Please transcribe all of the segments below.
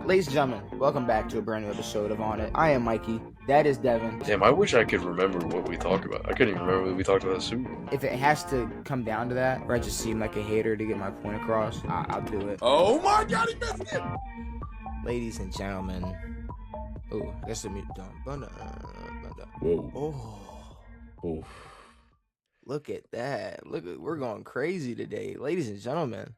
Ladies and gentlemen, welcome back to a brand new episode of On It. I am Mikey. That is Devin. Damn, I wish I could remember what we talked about. I couldn't even remember what we talked about the Super Bowl. If it has to come down to that, or I just seem like a hater to get my point across, I'll do it. Oh my God, he missed it! Ladies and gentlemen, I guess the mute done. Whoa. Oh, look at that! We're going crazy today, ladies and gentlemen.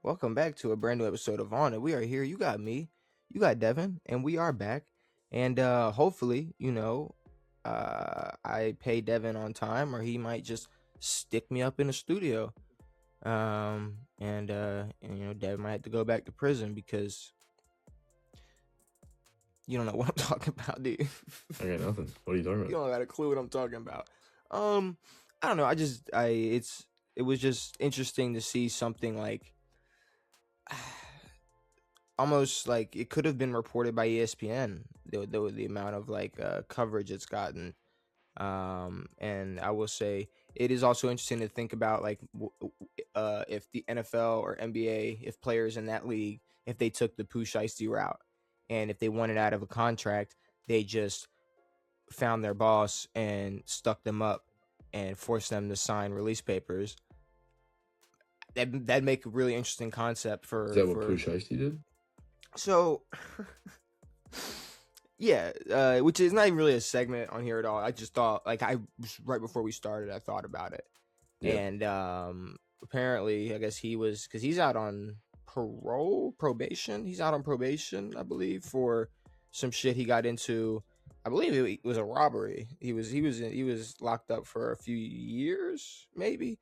Welcome back to a brand new episode of On It. We are here. You got me, you got Devin, and we are back. And hopefully, I pay Devin on time, or he might just stick me up in the studio. And Devin might have to go back to prison because you don't know what I'm talking about, do you? I got nothing. What are you talking about? You don't got a clue what I'm talking about. I don't know. It was just interesting to see something like almost like it could have been reported by ESPN, the amount of coverage it's gotten. And I will say it is also interesting to think about if the NFL or NBA, if players in that league, if they took the Pooh Shiesty route, and if they wanted out of a contract, they just found their boss and stuck them up and forced them to sign release papers. That'd make a really interesting concept for. Is that what Pooh Shiesty did? So, yeah, which is not even really a segment on here at all. I just thought, right before we started, I thought about it. Yeah. And apparently, I guess because he's out on probation. He's out on probation, I believe, for some shit he got into. I believe it was a robbery. He was locked up for a few years, maybe.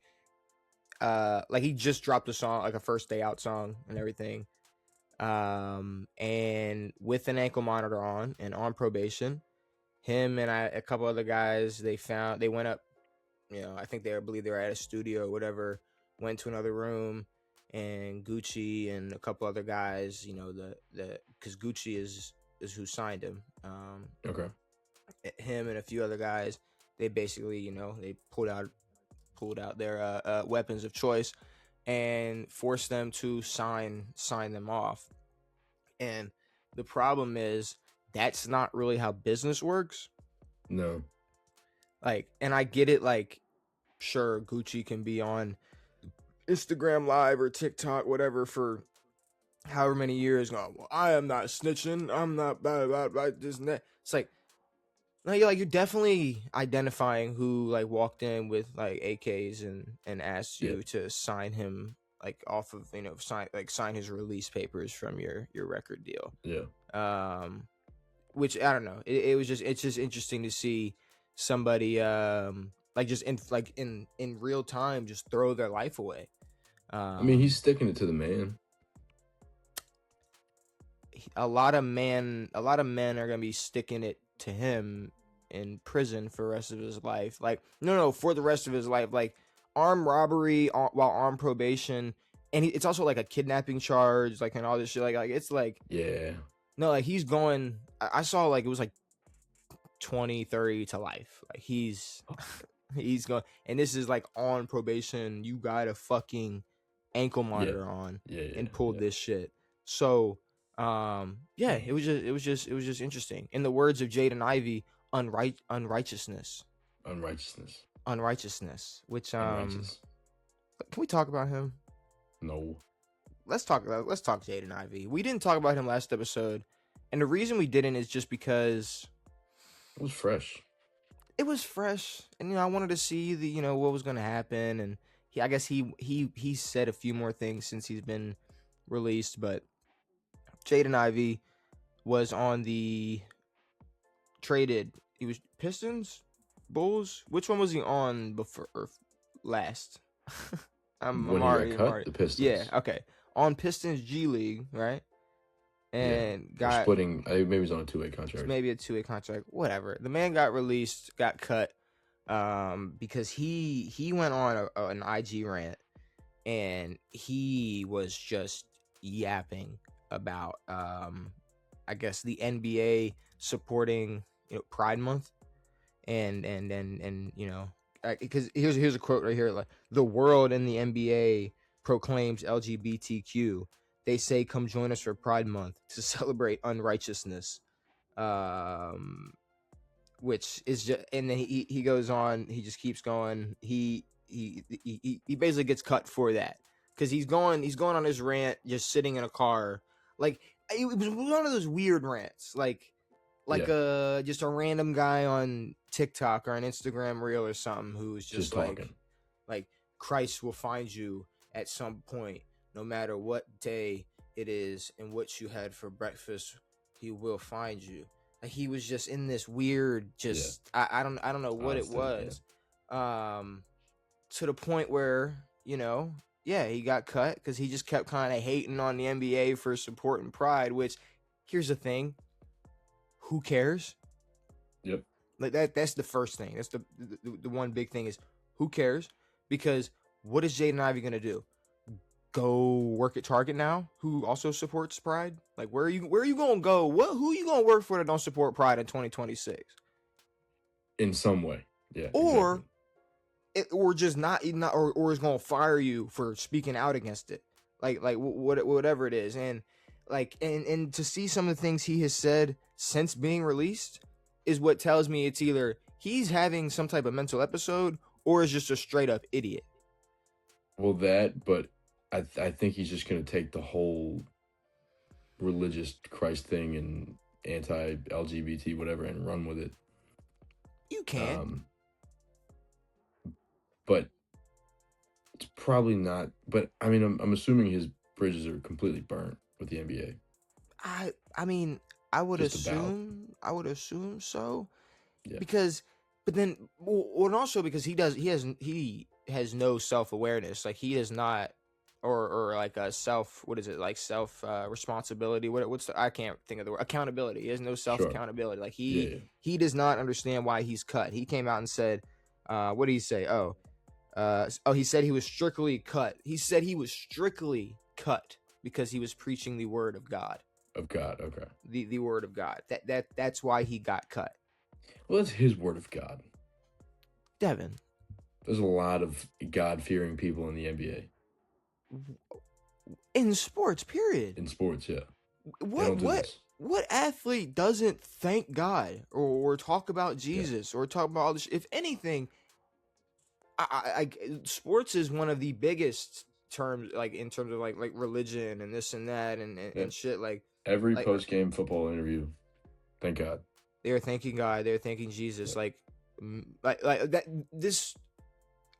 He just dropped a song, like a First Day Out song and everything. And with an ankle monitor on and on probation, him and a couple other guys, they went up, I think I believe they were at a studio or whatever, went to another room, and Gucci and a couple other guys, because Gucci is who signed him. Okay. Him and a few other guys, they basically, they pulled out their weapons of choice and force them to sign them off. And the problem is that's not really how business works. No. And I get it, sure, Gucci can be on Instagram Live or TikTok, whatever, for however many years. Well, I am not snitching. I'm not blah, blah, blah, this and that. It's no, you're definitely identifying who walked in with AKs and asked you to sign him off of sign his release papers from your record deal. Yeah. Which I don't know. It's just interesting to see somebody in real time just throw their life away. He's sticking it to the man. A lot of men are gonna be sticking it to him in prison for the rest of his life. For the rest of his life. Armed robbery while on probation, and it's also a kidnapping charge, and all this shit. Yeah. No, he's going. I saw it was 20, 30 to life. He's going, and this is on probation. You got a fucking ankle monitor on and pulled this shit. So it was just interesting. In the words of Jaden Ivey, unrighteousness. Which can we talk about him? No. Let's talk Jaden Ivey. We didn't talk about him last episode, and the reason we didn't is just because it was fresh. And I wanted to see what was going to happen, and I guess he said a few more things since he's been released, but Jaden Ivey was on the traded. He was Pistons, Bulls. Which one was he on before or last? I'm already cut. The Pistons. Yeah. Okay. On Pistons G League, right? And got splitting. Maybe he's on a 2-way contract. Maybe a 2-way contract. Whatever. The man got released, got cut, because he went on an IG rant, and he was just yapping about I guess the NBA supporting Pride Month, and because here's a quote right here, the world and the NBA proclaims LGBTQ, They say, come join us for Pride Month to celebrate unrighteousness. Which is just, and then he goes on, he just keeps going. He basically gets cut for that because he's going on his rant, just sitting in a car. Like, it was one of those weird rants, like just a random guy on TikTok or an Instagram reel or something who's just like Christ will find you at some point, no matter what day it is and what you had for breakfast, he will find you. Like, he was just in this weird, I don't know what it was, to the point where, you know, he got cut because he just kept kind of hating on the NBA for supporting Pride. Which, here's the thing, who cares? Yep. Like that's the first thing. That's the one big thing is, who cares? Because what is Jaden Ivey gonna do? Go work at Target now, who also supports Pride? Like, where are you gonna go? Who are you gonna work for that don't support Pride in 2026? In some way, yeah. Or just not or is gonna fire you for speaking out against it, like whatever it is. And like and to see some of the things he has said since being released is what tells me it's either he's having some type of mental episode or is just a straight up idiot. Well, but I think he's just going to take the whole religious Christ thing and anti-LGBT whatever and run with it. You can. But it's probably not. But I mean, I'm assuming his bridges are completely burnt with the NBA. I mean, I would assume so. Yeah. But then, and also because he has no self-awareness. Like, he is not. Or like a self responsibility. I can't think of the word, accountability. He has no self accountability. Like, he does not understand why he's cut. He came out and said, what did he say? He said he was strictly cut. He said he was strictly cut because he was preaching the word of God. Of God, okay. The word of God. That's why he got cut. Well, that's his word of God. Devin. There's a lot of God-fearing people in the NBA. In sports, period. In sports, yeah. What athlete doesn't thank God or talk about Jesus or talk about all this? If anything, I sports is one of the biggest terms, like in terms of like religion and this and that and shit. Like, every post-game football interview, thank God. They're thanking God. They're thanking Jesus. Yeah. Like that. This.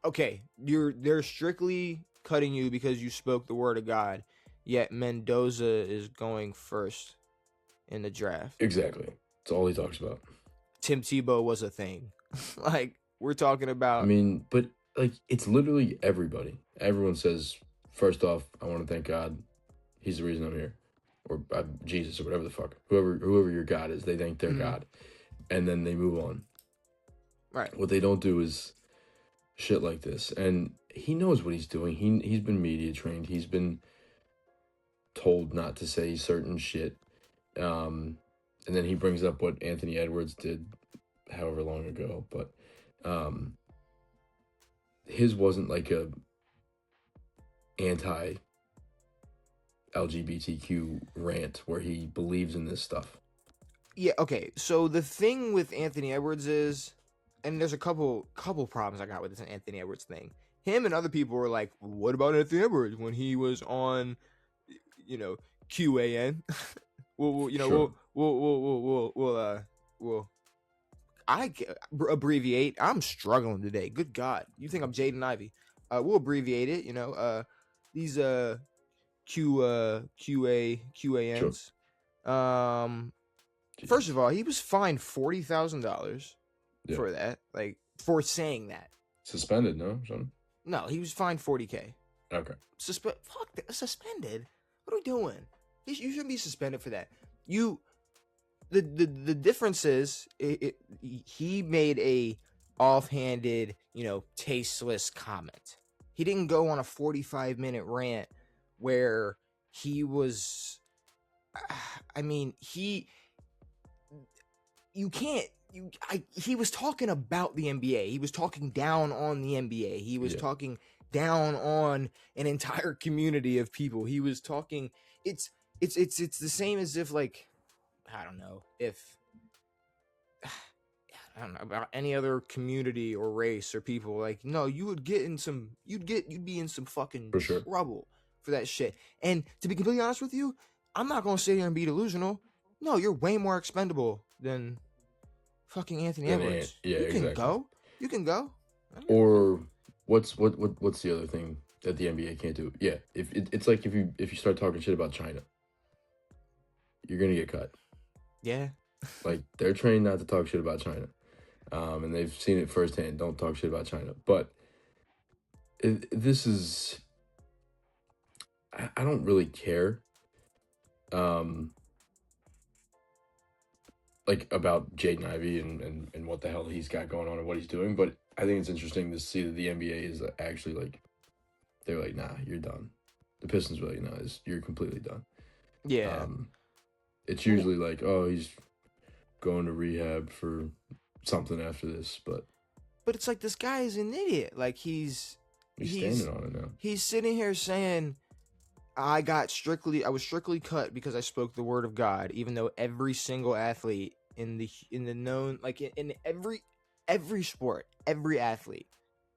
Okay, they're strictly cutting you because you spoke the word of God, yet Mendoza is going first in the draft. Exactly. That's all he talks about. Tim Tebow was a thing. Like, we're talking about. I mean, but like, it's literally everybody. Everyone says, first off, I want to thank God. He's the reason I'm here. Or Jesus or whatever the fuck. Whoever your God is, they thank their God. And then they move on. Right. What they don't do is shit like this. And he knows what he's doing. He's been media trained. He's been told not to say certain shit. And then he brings up what Anthony Edwards did however long ago. But his wasn't like a anti-LGBTQ rant where he believes in this stuff. Yeah, okay. So the thing with Anthony Edwards is, and there's a couple problems I got with this Anthony Edwards thing. Him and other people were like, what about Anthony Edwards when he was on, QAN? I abbreviate. I'm struggling today. Good God. You think I'm Jaden Ivey. We'll abbreviate it, these QANs. Sure. First of all, he was fined $40,000 for that, like, for saying that. Suspended, no? Something? No, he was fined $40K. Okay. Suspended? What are we doing? You shouldn't be suspended for that. The difference is he made a offhanded, tasteless comment. He didn't go on a 45-minute rant where he was. He was talking about the NBA. He was talking down on the NBA. He was talking down on an entire community of people. He was talking it's the same as if like I don't know if I don't know about any other community or race or people. Like, no, you'd be in some fucking For sure. trouble for that shit. And to be completely honest with you, I'm not gonna sit here and be delusional. No, you're way more expendable than fucking Anthony Edwards. Yeah, you can exactly. go. You can go. Or what's the other thing that the NBA can't do? Yeah, it's like if you start talking shit about China, you're gonna get cut. Yeah. Like, they're trained not to talk shit about China, and they've seen it firsthand. Don't talk shit about China. But this is, I don't really care, like about Jaden Ivey and what the hell he's got going on and what he's doing. But I think it's interesting to see that the NBA is actually like, they're like, nah, you're done. The Pistons were like, nah, you're completely done. Yeah. It's usually like, oh, he's going to rehab for something after this, but it's like this guy is an idiot. Like he's standing on it now. He's sitting here saying, I was strictly cut because I spoke the word of God, even though every single athlete in the known, like in every sport, every athlete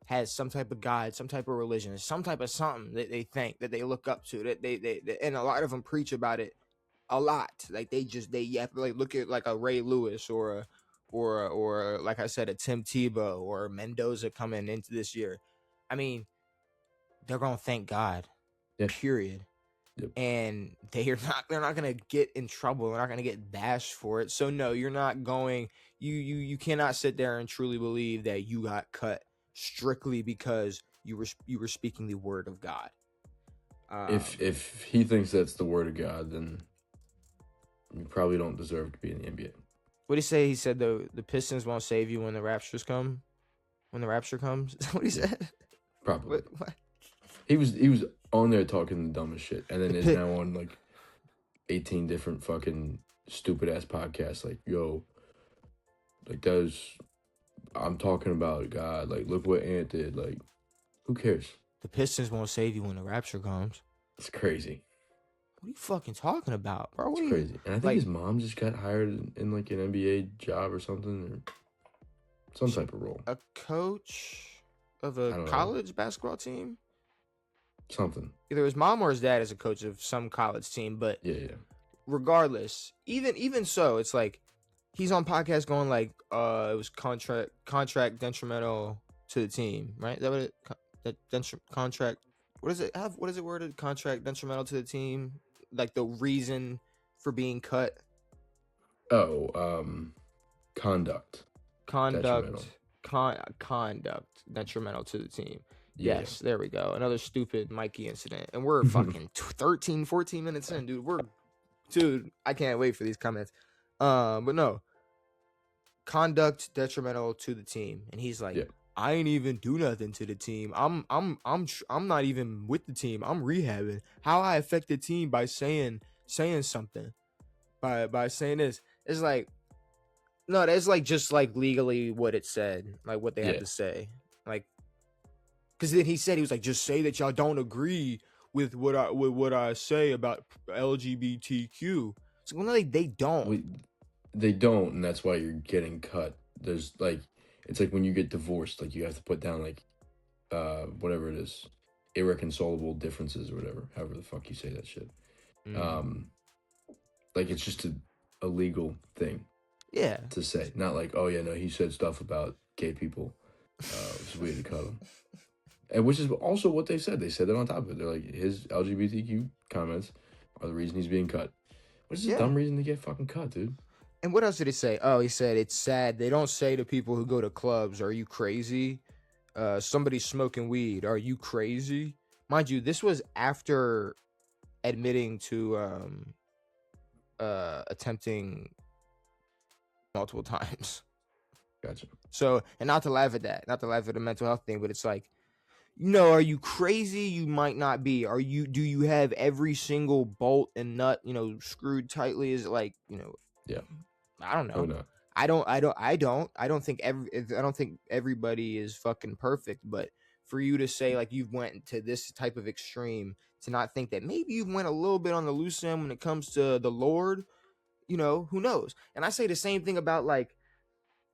has some type of God, some type of religion, some type of something that they think, that they look up to, that they and a lot of them preach about it a lot. Like they have to like look at like a Ray Lewis or like I said, a Tim Tebow or Mendoza coming into this year. I mean, they're gonna thank God. Yeah. Period. Yep. And they're not gonna get in trouble. They're not gonna get bashed for it. So no, you're not going. You cannot sit there and truly believe that you got cut strictly because you were speaking the word of God. If he thinks that's the word of God, then you probably don't deserve to be in the NBA. What did he say? He said the Pistons won't save you when the rapture comes. Is that what he said? Probably. What? He was on there talking the dumbest shit, and then is now on like 18 different fucking stupid ass podcasts. Like, yo, like I'm talking about God. Like, look what Ant did. Like, who cares? The Pistons won't save you when the rapture comes. It's crazy. What are you fucking talking about, bro? It's crazy. And I think his mom just got hired in like an NBA job or something, or some type of role. A coach of a college basketball team? Something. Either his mom or his dad is a coach of some college team, but yeah. Regardless, even so, it's like he's on podcast going like, it was contract detrimental to the team, right? Is that what contract? What is it? What is it worded? Contract detrimental to the team? Like the reason for being cut? Oh, conduct detrimental to the team. Yeah. Yes, there we go. Another stupid Mikey incident. And we're fucking 13, 14 minutes in, dude. I can't wait for these comments. But no. Conduct detrimental to the team. And he's like, I ain't even do nothing to the team. I'm not even with the team. I'm rehabbing. How I affect the team by saying something. By saying this. It's like, no, that's like just like legally what it said. Like what they had to say. Like, because then he was like, just say that y'all don't agree with what I say about LGBTQ. So no, they don't. They don't, and that's why you're getting cut. There's like, it's like when you get divorced, like you have to put down like, whatever it is, irreconcilable differences or whatever, however the fuck you say that shit. Like it's just a legal thing. Yeah. To say, not like, oh yeah, no, he said stuff about gay people. It's weird to cut him. And which is also what they said. They said that on top of it. They're like, his LGBTQ comments are the reason he's being cut. Which is a dumb reason to get fucking cut, dude. And what else did he say? Oh, he said, it's sad. They don't say to people who go to clubs, are you crazy? Somebody's smoking weed. Are you crazy? Mind you, this was after admitting to attempting multiple times. Gotcha. So, and not to laugh at that, not to laugh at the mental health thing, but it's like, are you crazy? You might not be. Do you have every single bolt and nut, screwed tightly? Is it like, Yeah. I don't know. Oh, no. I don't think everybody is fucking perfect, but for you to say like you've went to this type of extreme to not think that maybe you've went a little bit on the loose end when it comes to the Lord. Who knows? And I say the same thing about like,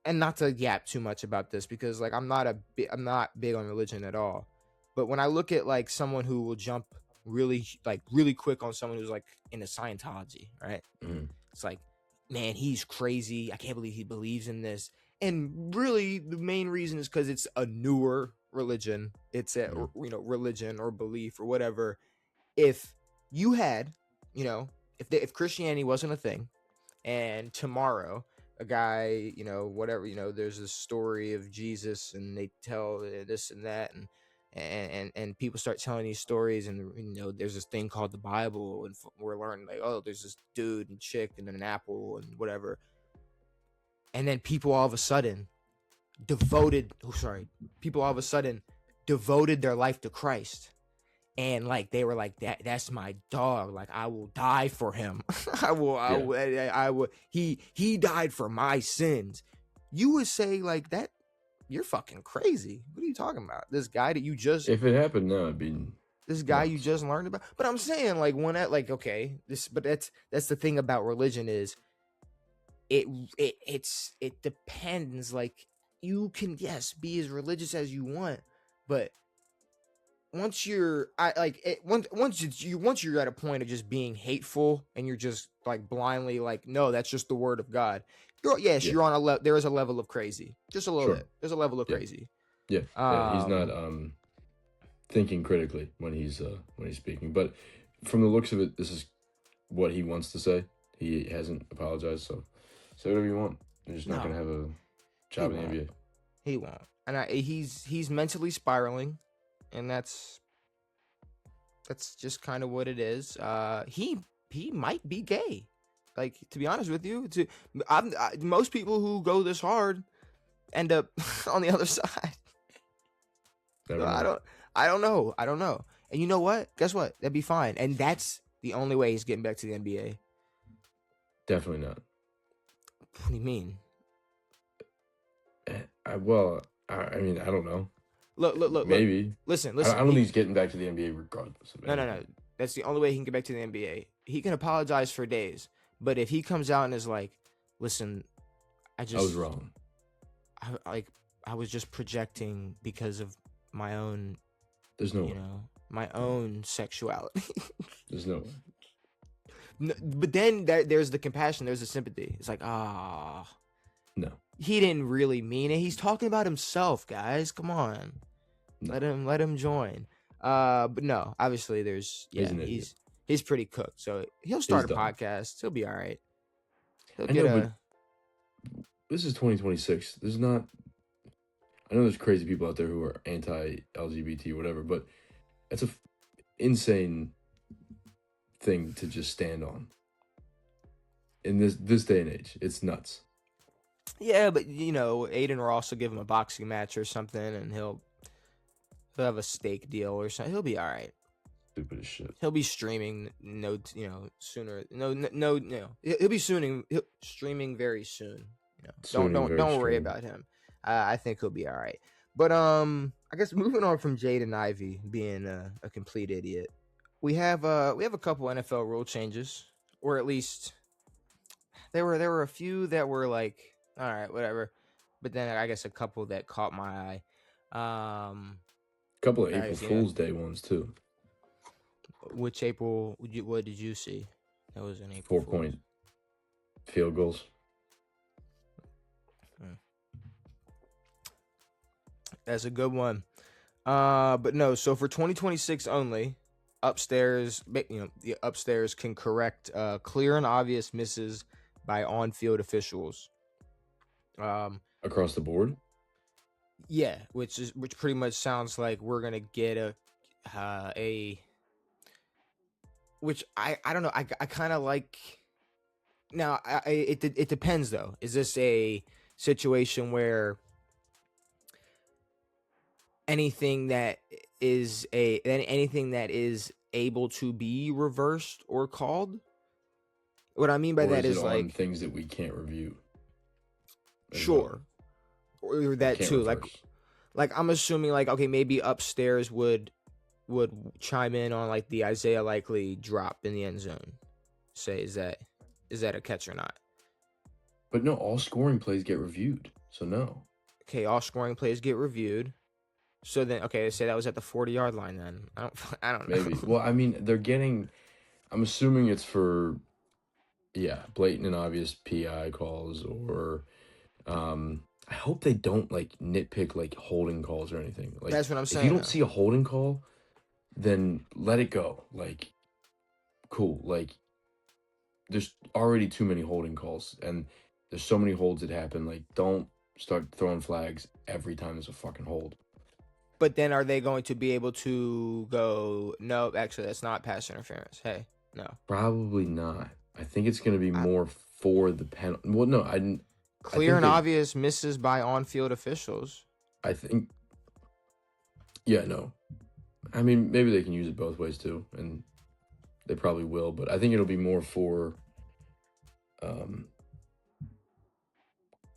and not to yap too much about this because like I'm not big on religion at all. But when I look at like someone who will jump really quick on someone who's like into Scientology, right? Mm-hmm. It's like, man, he's crazy. I can't believe he believes in this. And really, the main reason is because it's a newer religion. It's a religion or belief or whatever. If you had, if Christianity wasn't a thing, and tomorrow a guy, whatever, there's a story of Jesus, and they tell this and that, and people start telling these stories, and there's this thing called the Bible, and we're learning like, oh, there's this dude and chick and an apple and whatever. And then people all of a sudden devoted their life to Christ. And like they were like, that's my dog. Like I will die for him. I will. He died for my sins. You would say like that. You're fucking crazy. What are you talking about? This guy that you just, if it happened now, it'd be this guy you just learned about. But I'm saying like okay, but that's the thing about religion is it depends. Like you can, yes, be as religious as you want, but once you're once you're at a point of just being hateful and you're just like blindly like, no, that's just the word of God. You're on there is a level of crazy, just a little bit. There's a level of crazy. Yeah, he's not thinking critically when he's speaking. But from the looks of it, this is what he wants to say. He hasn't apologized, so say whatever you want. You're just not gonna have a job in the NBA. He won't, and he's mentally spiraling. And that's just kind of what it is. He might be gay. Like, to be honest with you, most people who go this hard end up on the other side. So I don't know. And you know what? Guess what? That'd be fine. And that's the only way he's getting back to the NBA. Definitely not. What do you mean? I mean, I don't know. Look. Maybe. Listen. I don't think he's getting back to the NBA regardless of anything. No. That's the only way he can get back to the NBA. He can apologize for days, but if he comes out and is like, "Listen, I was wrong. I was just projecting because of my own. There's no way. My own sexuality. There's no way. No, but then there's the compassion. There's the sympathy. It's like, no. He didn't really mean it. He's talking about himself, guys. Come on. No. Let him join. But no, obviously he's pretty cooked. So he'll start a podcast. He'll be all right. This is 2026. I know there's crazy people out there who are anti-LGBT, whatever, but that's a insane thing to just stand on. In this day and age, it's nuts. Yeah, but Aiden Ross will give him a boxing match or something, and he'll have a steak deal or something. He'll be all right. Stupid as shit. He'll be streaming sooner. No. He'll be streaming very soon. Don't worry about him. I think he'll be all right. But I guess moving on from Jaden Ivey being a complete idiot, we have a couple NFL rule changes, or at least there were a few that were like, all right, whatever. But then I guess a couple that caught my eye. Couple of April Fool's Day ones too. Which April? What did you see? That was an April 4-point field goals. That's a good one. But no. So for 2026 only, upstairs, the upstairs can correct clear and obvious misses by on-field officials. Across the board. Yeah, which pretty much sounds like we're gonna get a which I don't know. I kind of like. Now it depends though. Is this a situation where anything that is able to be reversed or called? What I mean by that is like things that we can't review. Sure. Or that too, reverse. like I'm assuming like okay maybe upstairs would chime in on like the Isaiah Likely drop in the end zone. Say is that a catch or not? But no, all scoring plays get reviewed. So no. Okay, all scoring plays get reviewed. So then okay, say that was at the 40-yard line then. I don't know. Maybe. Well, I mean, they're getting. I'm assuming it's for, blatant and obvious PI calls or, I hope they don't like nitpick like holding calls or anything. Like That's what I'm if saying. you don't see a holding call, then let it go. Like, cool. Like, there's already too many holding calls, and there's so many holds that happen. Like, don't start throwing flags every time there's a fucking hold. But then are they going to be able to go, no, actually, that's not pass interference? Hey, no. Probably not. I think it's going to be more for the penalty. Well, no, Clear and obvious misses by on-field officials. I think, no. I mean, maybe they can use it both ways too, and they probably will. But I think it'll be more for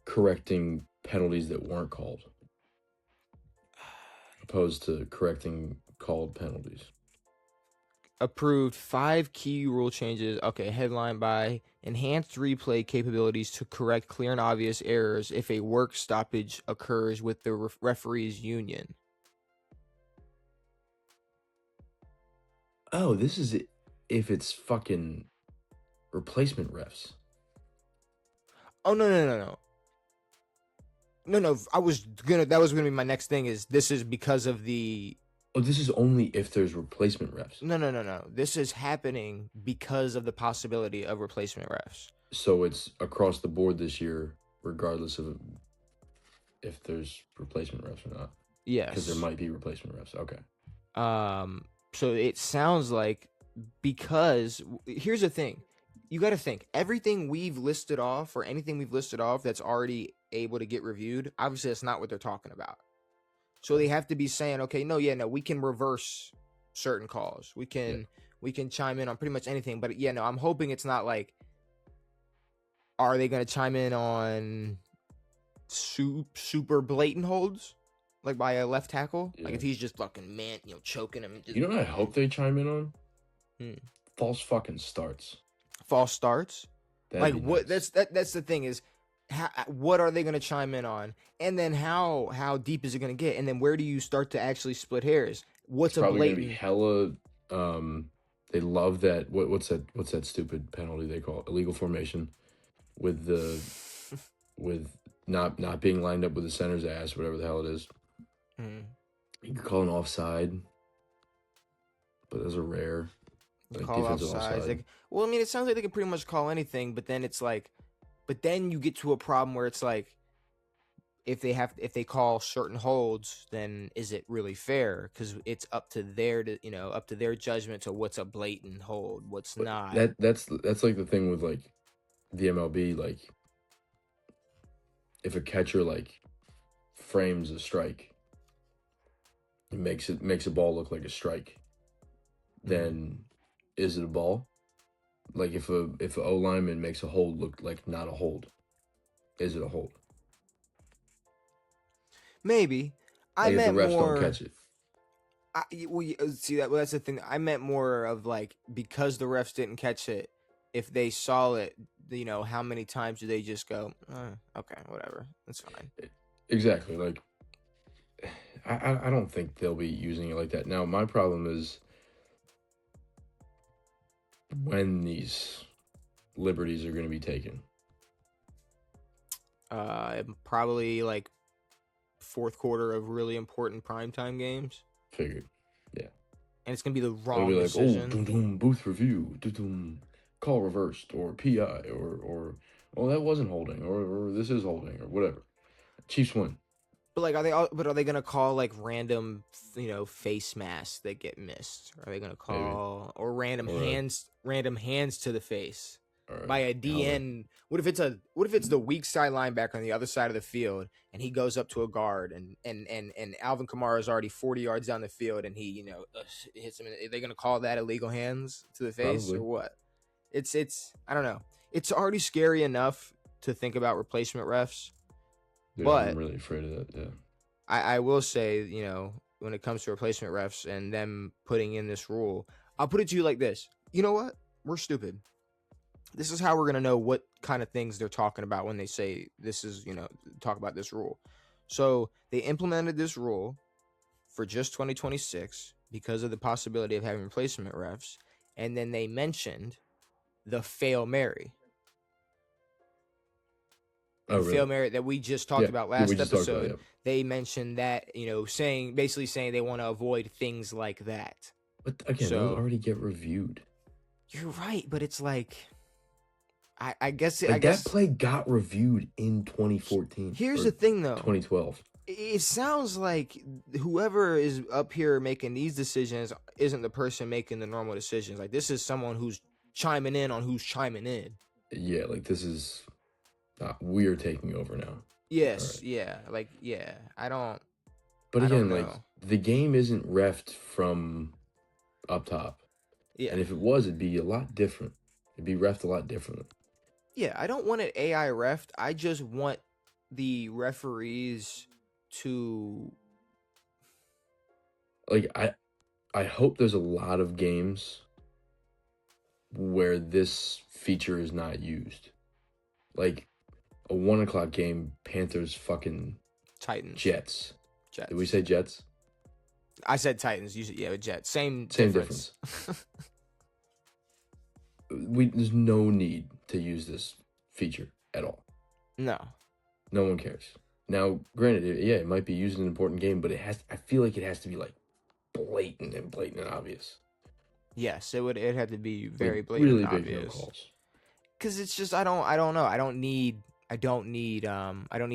correcting penalties that weren't called, opposed to correcting called penalties. Approved 5 key rule changes. Okay, headline by enhanced replay capabilities to correct clear and obvious errors if a work stoppage occurs with the referees union. Oh, this is it. If it's fucking replacement refs. Oh no. No, that was gonna be my next thing. Is this is because of the? Oh, this is only if there's replacement refs. No. This is happening because of the possibility of replacement refs. So it's across the board this year, regardless of if there's replacement refs or not. Yes, because there might be replacement refs. Okay. So it sounds like because here's the thing. You got to think everything we've listed off or anything we've listed off that's already able to get reviewed. Obviously, that's not what they're talking about. So they have to be saying, okay, we can reverse certain calls. We can chime in on pretty much anything. But I'm hoping it's not like, are they going to chime in on super blatant holds? Like by a left tackle? Yeah. Like if he's just fucking choking him. You know what I hope they chime in on? False fucking starts. False starts? That'd like be what? nice. That's the thing is, what are they going to chime in on? And then how deep is it going to get? And then where do you start to actually split hairs? What's it's a probably blatant? Gonna be hella. They love that. What's that stupid penalty they call it? Illegal formation, with not being lined up with the center's ass, whatever the hell it is. You can call an offside, but those are rare. Like call offsides. Like, well, I mean, it sounds like they can pretty much call anything, but then it's like, but then you get to a problem where it's like, if they call certain holds, then is it really fair? Because it's up to their judgment to what's a blatant hold, what's not. That's like the thing with like the MLB. Like if a catcher like frames a strike, it makes a ball look like a strike, then is it a ball? Like if a O lineman makes a hold look like not a hold, is it a hold? Maybe. I Like meant if the refs more. don't catch it. See that. Well, that's the thing. I meant more of like because the refs didn't catch it. If they saw it, how many times do they just go, okay, whatever, that's fine. Exactly. Like I don't think they'll be using it like that. Now my problem is when these liberties are going to be taken. Probably like fourth quarter of really important primetime games. Figured, yeah. And it's gonna be the wrong decision. Oh, booth review, call reversed, or PI, or that wasn't holding, or this is holding, or whatever. Chiefs win. But like, are they gonna call like random, face masks that get missed? Are they gonna call or random hands to the face by a DN? What if it's the weak side linebacker on the other side of the field and he goes up to a guard and Alvin Kamara is already 40 yards down the field and he hits him? Are they gonna call that illegal hands to the face? Probably. Or what? It's I don't know. It's already scary enough to think about replacement refs. Dude, but I'm really afraid of that. Yeah. I will say, when it comes to replacement refs and them putting in this rule, I'll put it to you like this. You know what? We're stupid. This is how we're gonna know what kind of things they're talking about when they say this is, talk about this rule. So they implemented this rule for just 2026 because of the possibility of having replacement refs, and then they mentioned the fail Mary. Oh, The really? fail Mary that we just talked about we last just talked episode. about, They mentioned that, basically saying they want to avoid things like that. But again, those already get reviewed. You're right, but it's like, I guess that play got reviewed in 2014. Here's the thing, though. 2012. It sounds like whoever is up here making these decisions isn't the person making the normal decisions. Like, this is someone who's chiming in on who's chiming in. Yeah, like this is we're taking over now. Yes, right. Yeah, like I don't. But again, like the game isn't refed from up top. Yeah, and if it was, it'd be a lot different. It'd be refed a lot differently. Yeah, I don't want it AI refed. I just want the referees to, like, I hope there's a lot of games where this feature is not used. Like a 1:00 game, Panthers fucking Titans. Jets. Did we say Jets? I said Titans. You said Jets. Same difference. There's no need to use this feature at all. No one cares. Now, granted, it might be used in an important game, but I feel like it has to be like blatant and obvious. Yes, it had to be very blatant really and big obvious. No calls. Because it's just I don't know. I don't need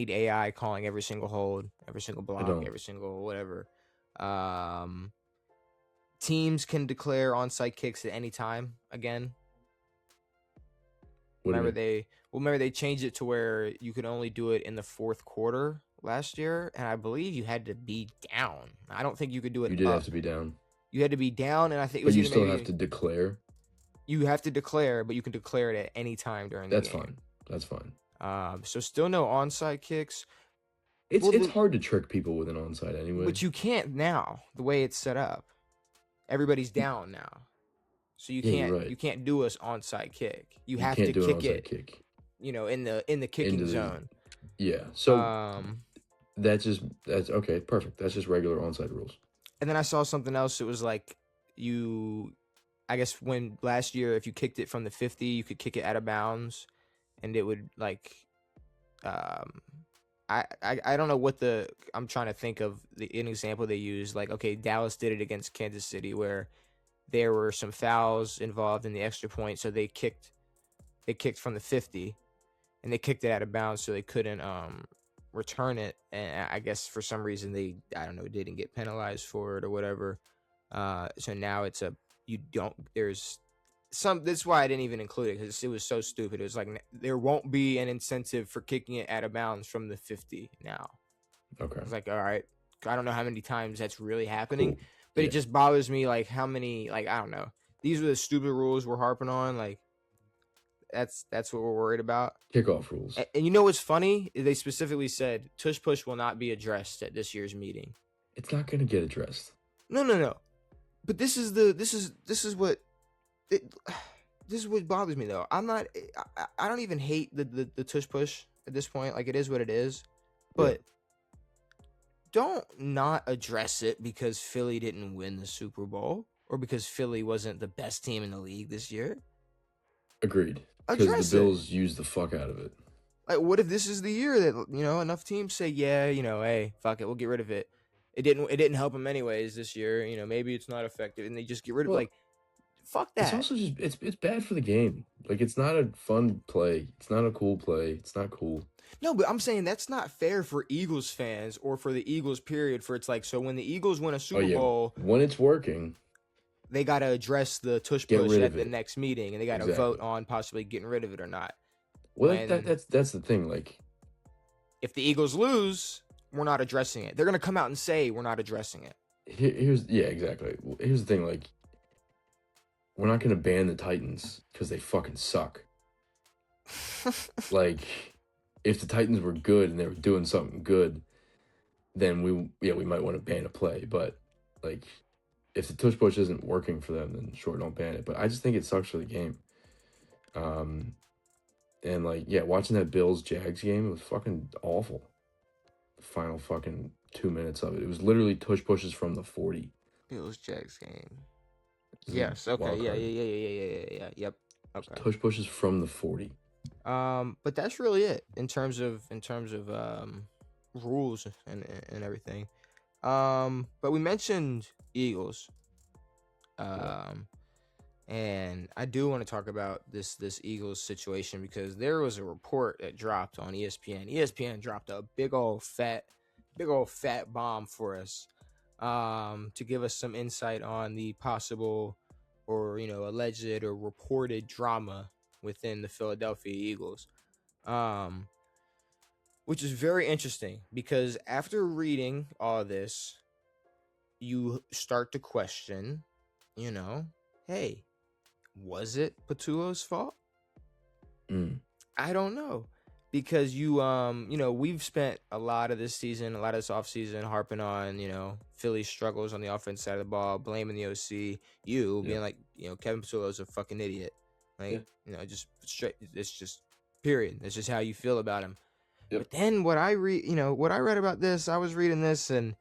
AI calling every single hold, every single block, every single whatever. Teams can declare onside kicks at any time again. Remember they changed it to where you could only do it in the fourth quarter last year, and I believe you had to be down. I don't think you could do it. You did have to be down. You had to be down, and I think. But you still have to declare. You have to declare, but you can declare it at any time during the game. That's fine. So still no onside kicks. It's hard to trick people with an onside anyway. But you can't now, the way it's set up. Everybody's down now. So you can't do us onside kick. You have to kick it. In the kicking zone. Yeah. So that's okay, perfect. That's just regular onside rules. And then I saw something else. It was like I guess when last year, if you kicked it from the 50, you could kick it out of bounds, and it would like, I don't know what I'm trying to think of an example they used. Like, okay, Dallas did it against Kansas City where there were some fouls involved in the extra point, so they kicked from the 50, and they kicked it out of bounds, so they couldn't return it. And I guess for some reason they didn't get penalized for it or whatever. So now it's that's why I didn't even include it, because it was so stupid. It was like there won't be an incentive for kicking it out of bounds from the 50 now. Okay. It's like, all right, I don't know how many times that's really happening, but it just bothers me. Like how many, like, I don't know. These are the stupid rules we're harping on. Like that's what we're worried about. Kickoff rules. And you know what's funny? They specifically said tush push will not be addressed at this year's meeting. It's not going to get addressed. No. But this is what bothers me though. I don't even hate the tush push at this point. Like, it is what it is. But don't not address it because Philly didn't win the Super Bowl or because Philly wasn't the best team in the league this year. Agreed. Because the Bills used the fuck out of it. Like, what if this is the year that, enough teams say, hey, fuck it, we'll get rid of it. It didn't help them anyways this year. Maybe it's not effective, and they just get rid of it. Fuck that. It's also just it's bad for the game. Like, it's not a fun play. It's not a cool play. It's not cool. No, but I'm saying that's not fair for Eagles fans or for the Eagles period. For it's like, so when the Eagles win a Super Bowl, when it's working, they got to address the tush push at the next meeting, and they got to vote on possibly getting rid of it or not. Well, that's the thing. Like, if the Eagles lose, we're not addressing it. They're gonna come out and say we're not addressing it. Exactly. Here's the thing. Like, we're not gonna ban the Titans because they fucking suck. Like, if the Titans were good and they were doing something good, then we might want to ban a play. But like, if the tush push isn't working for them, then sure, don't ban it. But I just think it sucks for the game. And like, yeah, watching that Bills Jags game, it was fucking awful. The final fucking 2 minutes of it. It was literally tush pushes from the 40. Bills Jags game. Yes. Okay. Yeah. Yep. Okay. Tush pushes from the 40. But that's really it in terms of rules and everything. But we mentioned Eagles. And I do want to talk about this Eagles situation because there was a report that dropped on ESPN. ESPN dropped a big old fat bomb for us, to give us some insight on the possible or alleged or reported drama within the Philadelphia Eagles, which is very interesting because after reading all this, you start to question, hey, was it Patullo's fault? I don't know, because we've spent a lot of this offseason harping on, Philly's struggles on the offense side of the ball, blaming the OC, being like, Kevin Patullo's a fucking idiot. Like, just straight, it's just period. It's just how you feel about him. Yep. But then what I read about this, I was reading this and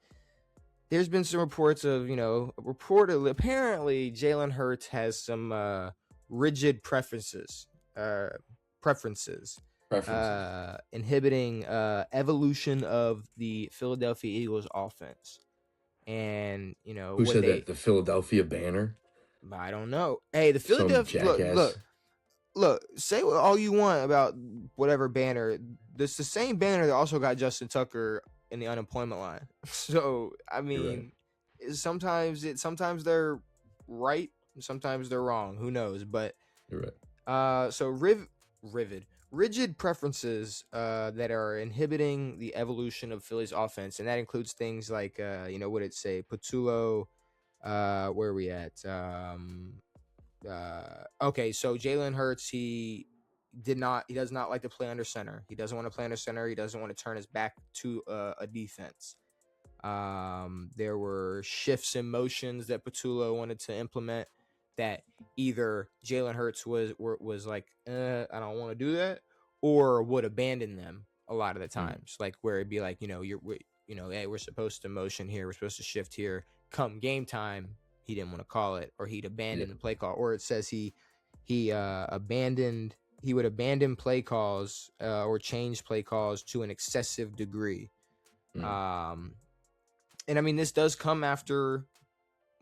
there's been some reports of, reportedly, apparently Jalen Hurts has some rigid preferences, inhibiting evolution of the Philadelphia Eagles offense. And, who said that? The Philadelphia Banner? I don't know. Hey, the Philadelphia, look, say all you want about whatever banner. This the same banner that also got Justin Tucker in the unemployment line. So I mean, sometimes they're right, sometimes they're wrong. Who knows? But you're right. So rigid preferences that are inhibiting the evolution of Philly's offense, and that includes things like what it say, Patullo. Where are we at? Okay, so Jalen Hurts, he does not like to play under center. He doesn't want to play under center. He doesn't want to turn his back to a defense. There were shifts in motions that Patullo wanted to implement that either Jalen Hurts was like, I don't want to do that, or would abandon them a lot of the times. Like where it'd be like, hey, we're supposed to motion here, we're supposed to shift here. Come game time, he didn't want to call it, or he'd abandon the play call, or it says he would abandon play calls or change play calls to an excessive degree. And I mean, this does come after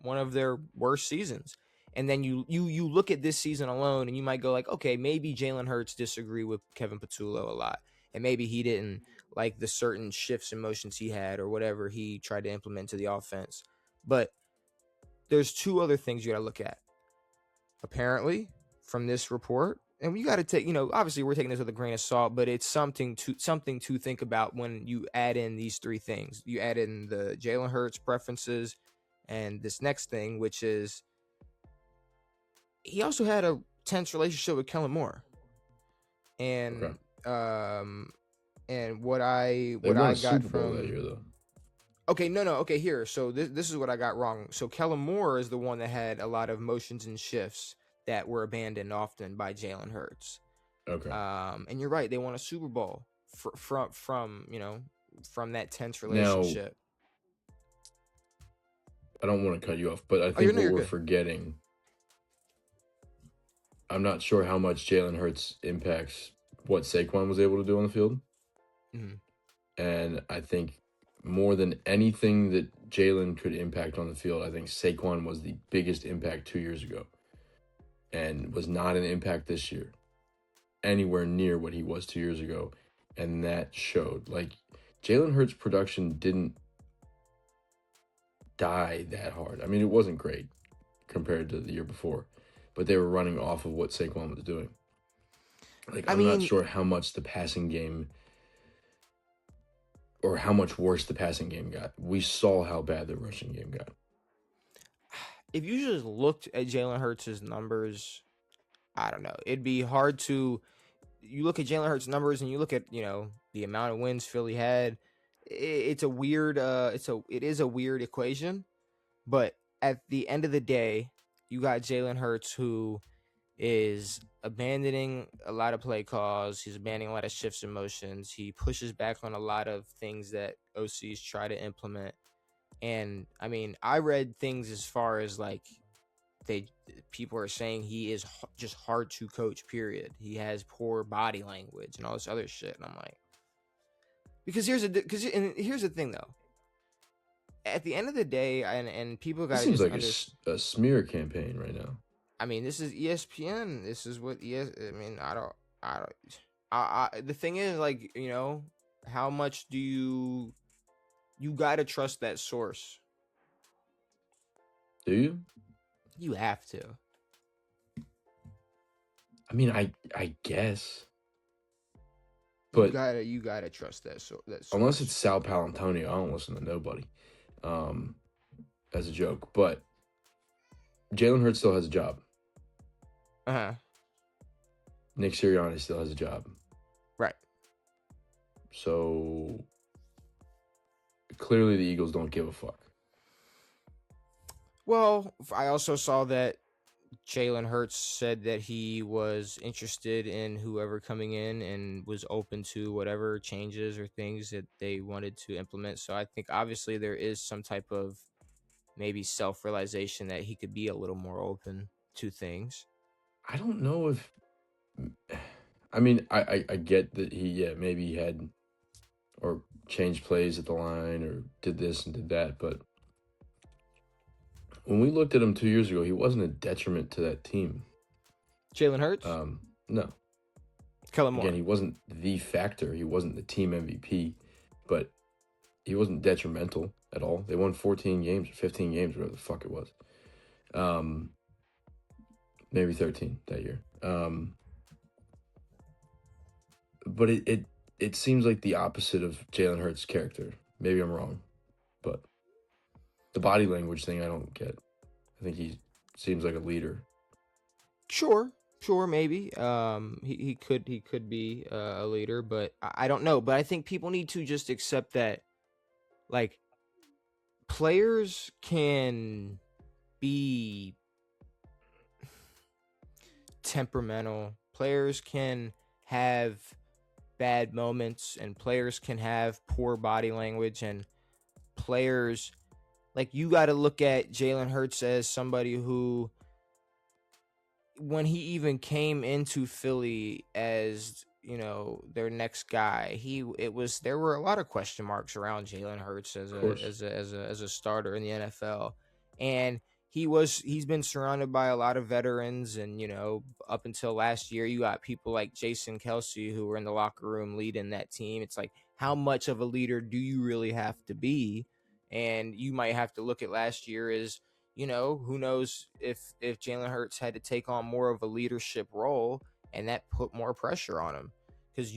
one of their worst seasons. And then you look at this season alone and you might go like, okay, maybe Jalen Hurts disagreed with Kevin Patullo a lot. And maybe he didn't like the certain shifts and motions he had or whatever he tried to implement to the offense. But there's two other things you got to look at. Apparently, from this report, and we got to take, obviously we're taking this with a grain of salt, but it's something to think about when you add in these three things. You add in the Jalen Hurts preferences and this next thing, which is he also had a tense relationship with Kellen Moore. And and what I got from that year, though. Okay, no. Okay, here. So this is what I got wrong. So Kellen Moore is the one that had a lot of motions and shifts that were abandoned often by Jalen Hurts. Okay. And you're right. They won a Super Bowl from that tense relationship. Now, I don't want to cut you off, but I think what we're forgetting. I'm not sure how much Jalen Hurts impacts what Saquon was able to do on the field. Mm-hmm. And I think more than anything that Jalen could impact on the field, I think Saquon was the biggest impact 2 years ago and was not an impact this year, anywhere near what he was 2 years ago. And that showed. Like, Jalen Hurts' production didn't die that hard. I mean, it wasn't great compared to the year before, but they were running off of what Saquon was doing. Like, I'm not sure how much the passing game or how much worse the passing game got. We saw how bad the rushing game got. If you just looked at Jalen Hurts' numbers, I don't know. It'd be hard to... You look at Jalen Hurts' numbers and you look at, the amount of wins Philly had. it's a weird it is a weird equation, but at the end of the day, you got Jalen Hurts, who is abandoning a lot of play calls. He's abandoning a lot of shifts and motions. He pushes back on a lot of things that OCs try to implement. And I mean, I read things as far as like they people are saying he is just hard to coach. Period. He has poor body language and all this other shit. And I'm like, here's the thing though. At the end of the day, and people got This seems like a smear campaign right now. I mean, this is ESPN. This is what I mean, the thing is, like, you know, how much do you gotta trust that source? Do you? You have to. I mean, I guess. But you gotta trust that source. Unless it's Sal Palantonio, I don't listen to nobody. As a joke, but Jalen Hurts still has a job. Nick Sirianni still has a job. Right. So clearly the Eagles don't give a fuck. Well, I also saw that Jalen Hurts said that he was interested in whoever coming in and was open to whatever changes or things that they wanted to implement. So I think obviously there is some type of maybe self-realization that he could be a little more open to things. I don't know if... I mean, I get that maybe he had or changed plays at the line or did this and did that, but when we looked at him 2 years ago, he wasn't a detriment to that team. Jalen Hurts? No. Kellen Moore. Again, he wasn't the factor. He wasn't the team MVP, but he wasn't detrimental at all. They won 14 games, 15 games, whatever the fuck it was. Maybe 13 that year. But it seems like the opposite of Jalen Hurts' character. Maybe I'm wrong, but the body language thing I don't get. I think he seems like a leader. Sure, maybe. He could be a leader, but I don't know. But I think people need to just accept that, like, players can be temperamental. Players can have bad moments, and players can have poor body language, and players, like, you got to look at Jalen Hurts as somebody who, when he even came into Philly as, you know, their next guy, there were a lot of question marks around Jalen Hurts as a starter in the NFL, and he's been surrounded by a lot of veterans, and, you know, up until last year, you got people like Jason Kelce who were in the locker room leading that team. It's like, how much of a leader do you really have to be? And you might have to look at last year as, you know, who knows if Jalen Hurts had to take on more of a leadership role, and that put more pressure on him. Because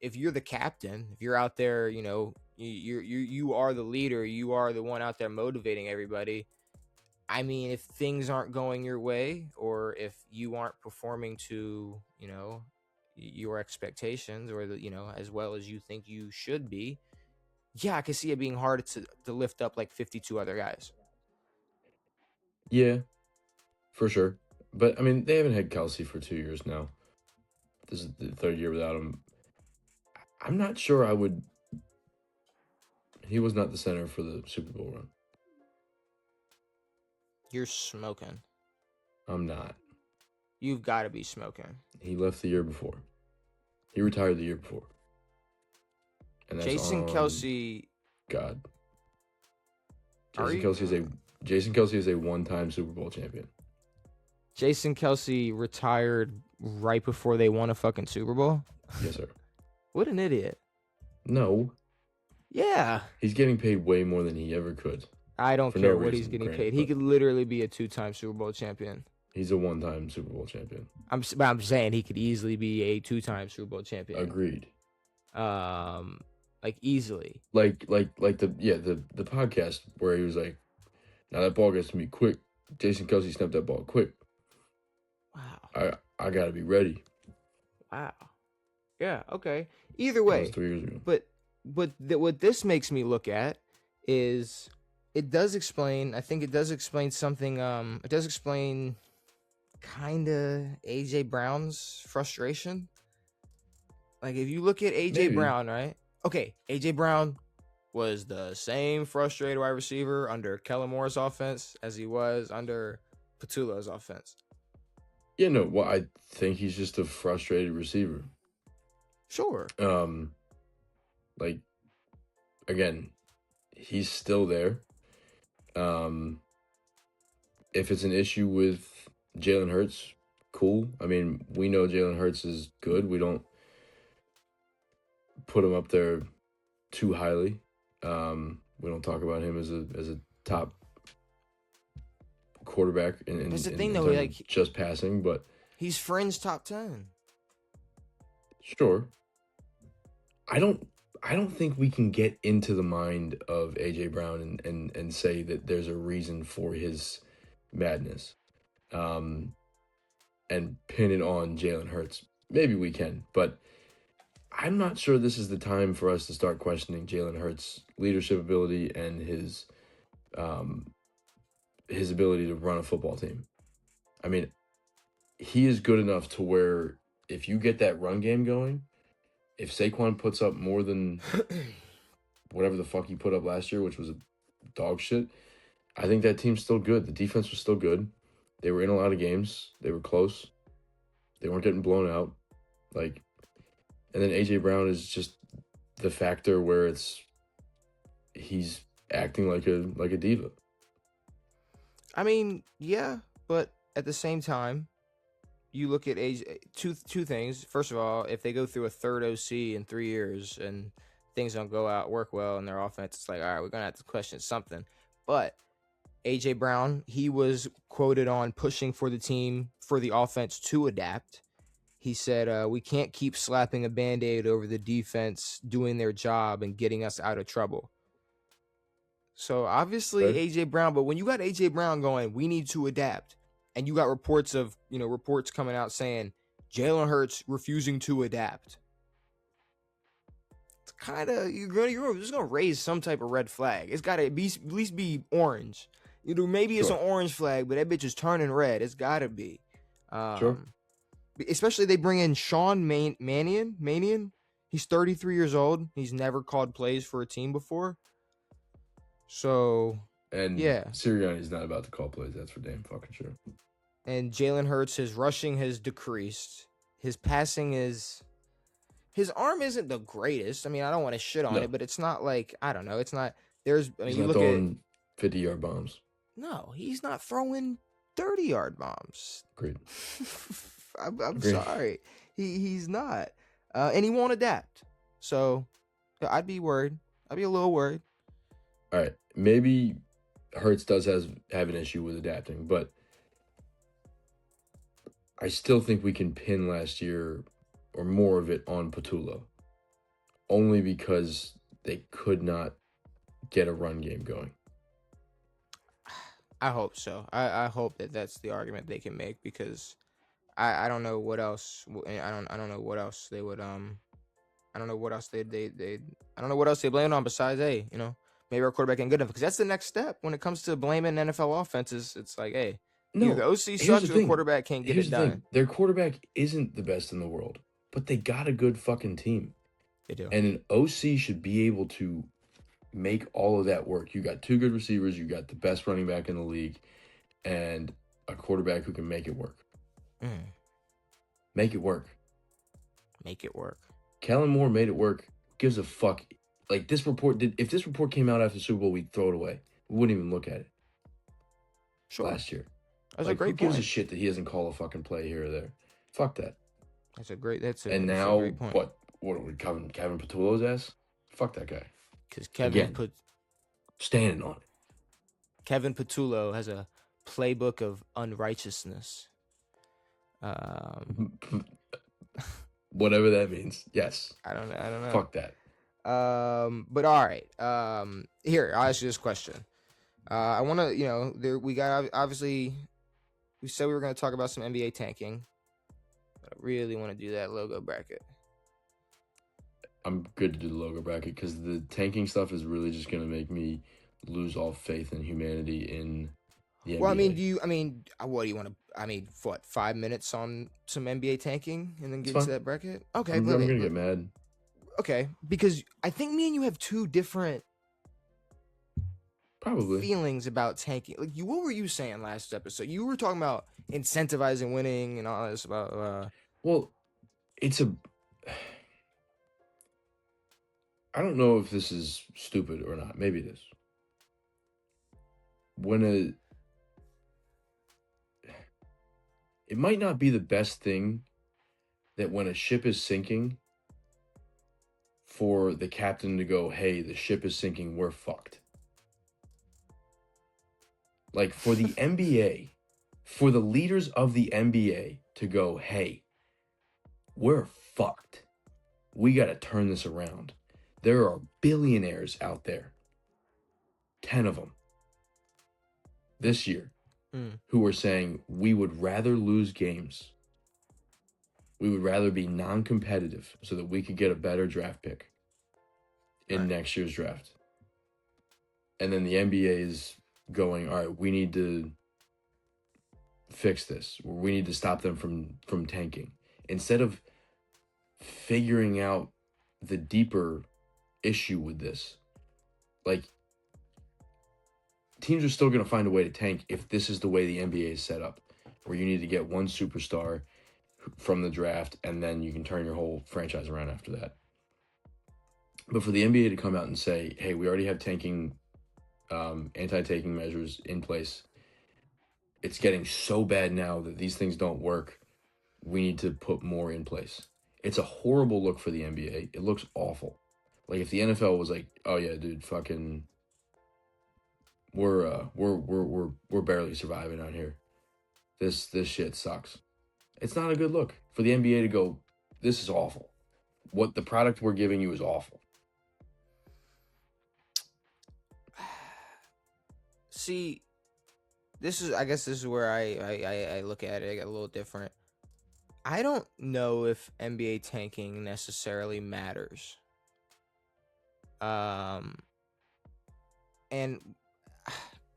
if you're the captain, if you're out there, you know, you are the leader, you are the one out there motivating everybody. I mean, if things aren't going your way, or if you aren't performing to, you know, your expectations, or you know, as well as you think you should be, yeah, I can see it being hard to lift up like 52 other guys. Yeah, for sure. But I mean, they haven't had Kelce for 2 years now. This is the third year without him. I'm not sure I would. He was not the center for the Super Bowl run. You're smoking. I'm not. You've got to be smoking. He left the year before. He retired the year before. And that's Jason Kelce. God. Jason Kelce is a one-time Super Bowl champion. Jason Kelce retired right before they won a fucking Super Bowl? Yes, sir. What an idiot. No. Yeah. He's getting paid way more than he ever could. I don't care what he's getting paid. He could literally be a two-time Super Bowl champion. He's a one-time Super Bowl champion. I'm saying he could easily be a two-time Super Bowl champion. Agreed. Like easily. Like the podcast where he was like, now that ball gets to me quick. Jason Kelce snapped that ball quick. Wow. I gotta be ready. Wow. Yeah. Okay. Either way. That was 3 years ago. But what this makes me look at is it does explain. I think it does explain something. It does explain kind of AJ Brown's frustration. Like if you look at AJ Maybe. Brown, right? Okay, AJ Brown was the same frustrated wide receiver under Kellen Moore's offense as he was under Patullo's offense. Yeah, no, well, I think he's just a frustrated receiver. Sure. Like, again, he's still there. If it's an issue with Jalen Hurts, cool. I mean, we know Jalen Hurts is good. We don't put him up there too highly. We don't talk about him as a top quarterback in That's the thing, in though. terms Like of just passing, but he's fringe top 10. sure. I don't think we can get into the mind of AJ Brown and say that there's a reason for his madness. And pin it on Jalen Hurts. Maybe we can, but I'm not sure this is the time for us to start questioning Jalen Hurts' leadership ability and his ability to run a football team. I mean, he is good enough to where if you get that run game going, if Saquon puts up more than whatever the fuck he put up last year, which was a dog shit, I think that team's still good. The defense was still good. They were in a lot of games. They were close. They weren't getting blown out. Like, and then AJ Brown is just the factor where he's acting like a diva. I mean, yeah, but at the same time, you look at AJ. Two things. First of all, if they go through a third OC in 3 years and things don't work well in their offense, it's like, all right, we're gonna have to question something. But AJ Brown, he was quoted on pushing for the offense to adapt. He said, we can't keep slapping a Band-Aid over the defense doing their job and getting us out of trouble. So obviously Okay. AJ Brown, but when you got AJ Brown going, we need to adapt. And you got reports coming out saying Jalen Hurts refusing to adapt. It's kind of, you're just going to raise some type of red flag. It's got to be at least be orange. Maybe it's an orange flag, but that bitch is turning red. It's got to be. Sure. Especially they bring in Sean Manion. He's 33 years old. He's never called plays for a team before. So, And yeah. Sirianni's not about to call plays. That's for damn fucking sure. And Jalen Hurts, his rushing has decreased. His passing his arm isn't the greatest. I mean, I don't want to shit on it, but it's not like, I don't know. It's not, he's not throwing 50-yard bombs. No, he's not throwing 30-yard bombs. Agreed. I'm sorry. He's not. And he won't adapt. So I'd be worried. I'd be a little worried. All right. Maybe Hurts does have an issue with adapting, but I still think we can pin last year or more of it on Patullo. Only because they could not get a run game going. I hope so. I hope that's the argument they can make, because I don't know what else. I don't know what else they would I don't know what else they I don't know what else they blame it on besides, hey, maybe our quarterback ain't good enough, because that's the next step when it comes to blaming NFL offenses. It's like, hey, No, the OC sucks or the quarterback can't get it done. Their quarterback isn't the best in the world, but they got a good fucking team. They do. And an OC should be able to make all of that work. You got two good receivers, you got the best running back in the league, and a quarterback who can make it work. Make it work. Make it work. Kellen Moore made it work. Gives a fuck. Like, if this report came out after the Super Bowl, we'd throw it away. We wouldn't even look at it. Sure. Last year. That's a great who gives point. a shit that he doesn't call a fucking play here or there? Fuck that. And now, what are we, Kevin Patullo's ass? Fuck that guy. Because standing on it. Kevin Patullo has a playbook of unrighteousness. Whatever that means. Yes. I don't know. Fuck that. But all right. Here, I'll ask you this question. I want to, we got, obviously, we said we were going to talk about some NBA tanking. But I really want to do that logo bracket. I'm good to do the logo bracket because the tanking stuff is really just going to make me lose all faith in humanity in the Well, I mean, NBA. what do you want to? I mean, what 5 minutes on some NBA tanking and then It's get into fine. that bracket? Okay, I'm going to get mad. okay, because I think me and you have two different Probably. feelings about tanking. Like, what were you saying last episode? You were talking about incentivizing winning and all this about. Well, it's a. I don't know if this is stupid or not. Maybe it is. It might not be the best thing that when a ship is sinking, for the captain to go, hey, the ship is sinking, we're fucked. Like, for the NBA, for the leaders of the NBA to go, hey, we're fucked. We got to turn this around. There are billionaires out there, 10 of them, this year, who are saying we would rather lose games. We would rather be non-competitive so that we could get a better draft pick in next year's draft. And then the NBA is going, all right, we need to fix this. We need to stop them from tanking. Instead of figuring out the deeper issue with this, like, teams are still going to find a way to tank if this is the way the NBA is set up, where you need to get one superstar from the draft and then you can turn your whole franchise around after that. But for the NBA to come out and say, hey, we already have tanking, anti-tanking measures in place. It's getting so bad now that these things don't work. We need to put more in place. It's a horrible look for the NBA. It looks awful. Like, if the NFL was like, oh yeah, dude, fucking, we're barely surviving out here. This shit sucks. It's not a good look for the NBA to go, this is awful. What the product we're giving you is awful. See, I guess this is where I look at it a little different. I don't know if NBA tanking necessarily matters. And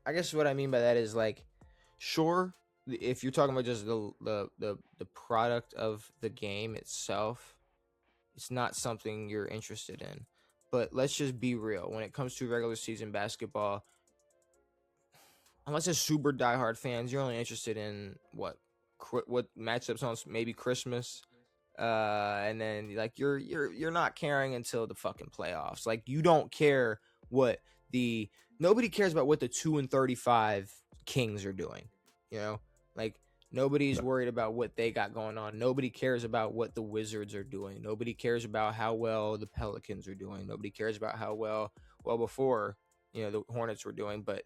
I guess what I mean by that is, like, sure, if you're talking about just the product of the game itself, it's not something you're interested in. But let's just be real. When it comes to regular season basketball, unless it's super diehard fans, you're only interested in what matchups on maybe Christmas, and then, like, you're not caring until the fucking playoffs. Like, you don't care what nobody cares about what the 2-35 Kings are doing. You know, like, nobody's worried about what they got going on. Nobody cares about what the Wizards are doing. Nobody cares about how well the Pelicans are doing. Nobody cares about how well before, the Hornets were doing. But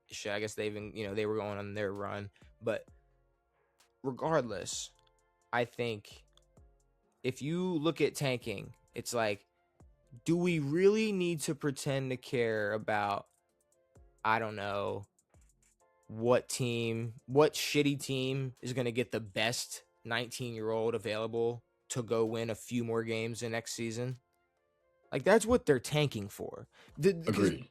shit, I guess they were going on their run. But regardless, I think if you look at tanking, it's like, do we really need to pretend to care about, I don't know, what shitty team is going to get the best 19-year-old available to go win a few more games the next season? Like, that's what they're tanking for. Agreed.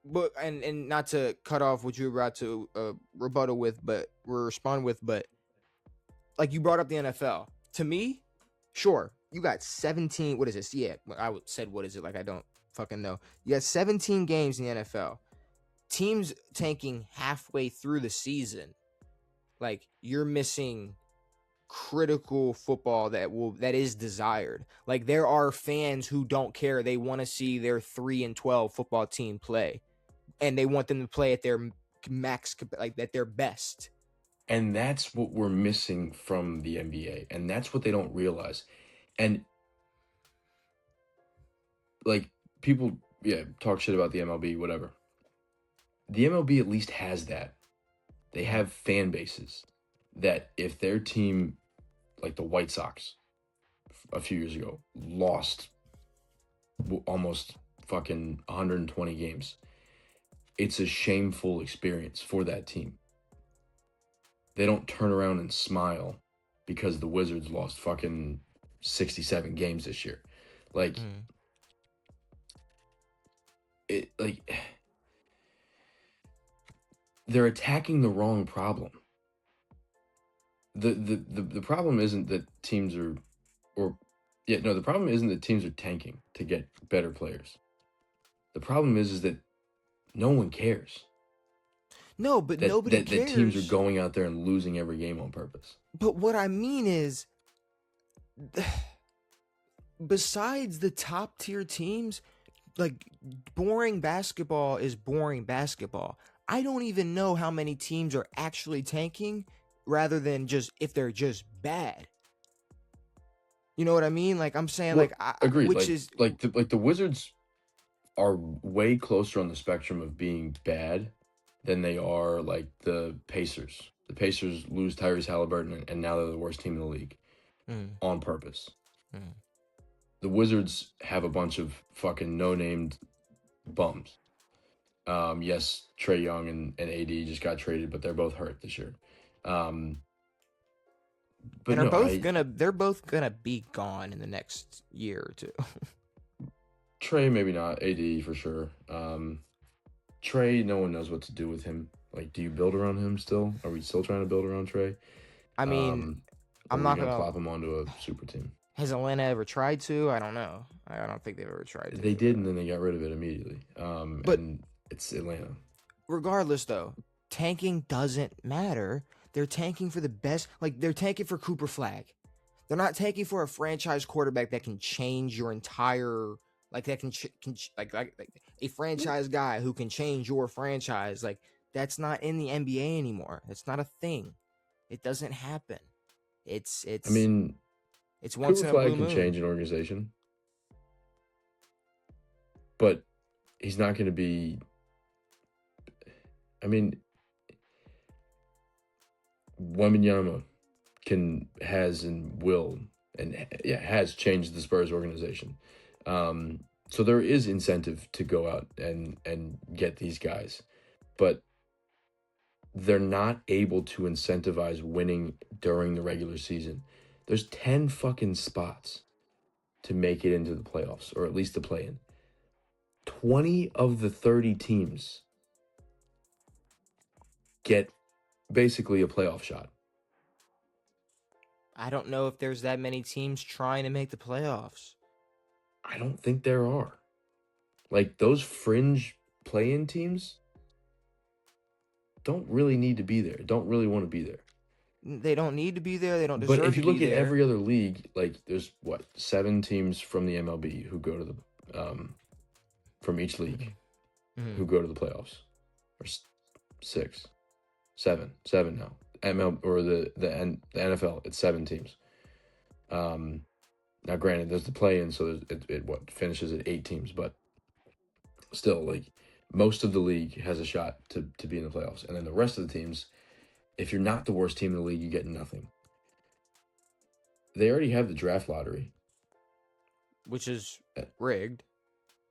But and not to cut off what you were about to rebuttal with, but respond with, but like, you brought up the NFL. To me, sure, you got 17. What is this? Yeah, I said, what is it? Like, I don't fucking know. You got 17 games in the NFL. Teams tanking halfway through the season. Like, you're missing critical football that is desired. Like, there are fans who don't care. They want to see their 3-12 football team play, and they want them to play at their max, like, at their best. And that's what we're missing from the NBA. And that's what they don't realize. And, like, people, talk shit about the MLB, whatever. The MLB at least has that. They have fan bases that if their team, like the White Sox a few years ago, lost almost fucking 120 games, it's a shameful experience for that team. They don't turn around and smile because the Wizards lost fucking 67 games this year. Like, they're attacking the wrong problem. The problem isn't that teams are, the problem isn't that teams are tanking to get better players. The problem is that no one cares. No, but nobody cares. That teams are going out there and losing every game on purpose. But what I mean is, besides the top tier teams, like, boring basketball is boring basketball. I don't even know how many teams are actually tanking rather than just if they're just bad. You know what I mean? Like, I'm saying, Well, like, agreed. Which the Wizards are way closer on the spectrum of being bad than they are like the Pacers. The Pacers lose Tyrese Halliburton, and now they're the worst team in the league on purpose. The Wizards have a bunch of fucking no-named bums. Yes, Trae Young and AD just got traded, but they're both hurt this year. But they're both gonna be gone in the next year or two. Trae maybe not, AD for sure. Trae, no one knows what to do with him. Like, do you build around him still? Are we still trying to build around Trae? I mean, I'm not gonna plop him onto a super team. Has Atlanta ever tried to? I don't know. I don't think they've ever tried to. They did, and then they got rid of it immediately. But and it's Atlanta. Regardless, though, tanking doesn't matter. They're tanking for the best. Like, they're tanking for Cooper Flagg. They're not tanking for a franchise quarterback that can change your entire. Like, that can like a franchise guy who can change your franchise. Like, that's not in the NBA anymore. It's not a thing. It doesn't happen. It's. I mean, it's once Cooper in a blue Flagg moon. can change an organization, but he's not going to be. I mean, Wembanyama has changed the Spurs organization. So there is incentive to go out and get these guys, but they're not able to incentivize winning during the regular season. There's 10 fucking spots to make it into the playoffs, or at least the play-in. 20 of the 30 teams get basically a playoff shot. I don't know if there's that many teams trying to make the playoffs. I don't think there are. Like, those fringe play-in teams don't really need to be there. Don't really want to be there. They don't need to be there. They don't deserve to be there. But if you look at every other league, like, there's, 7 teams from the MLB who go to the, from each league, who go to the playoffs. Or 6. 7 now. ML or the NFL, it's 7 teams. Now, granted, there's the play-in, so it finishes at 8 teams, but still, like, most of the league has a shot to be in the playoffs, and then the rest of the teams, if you're not the worst team in the league, you get nothing. They already have the draft lottery, which is rigged.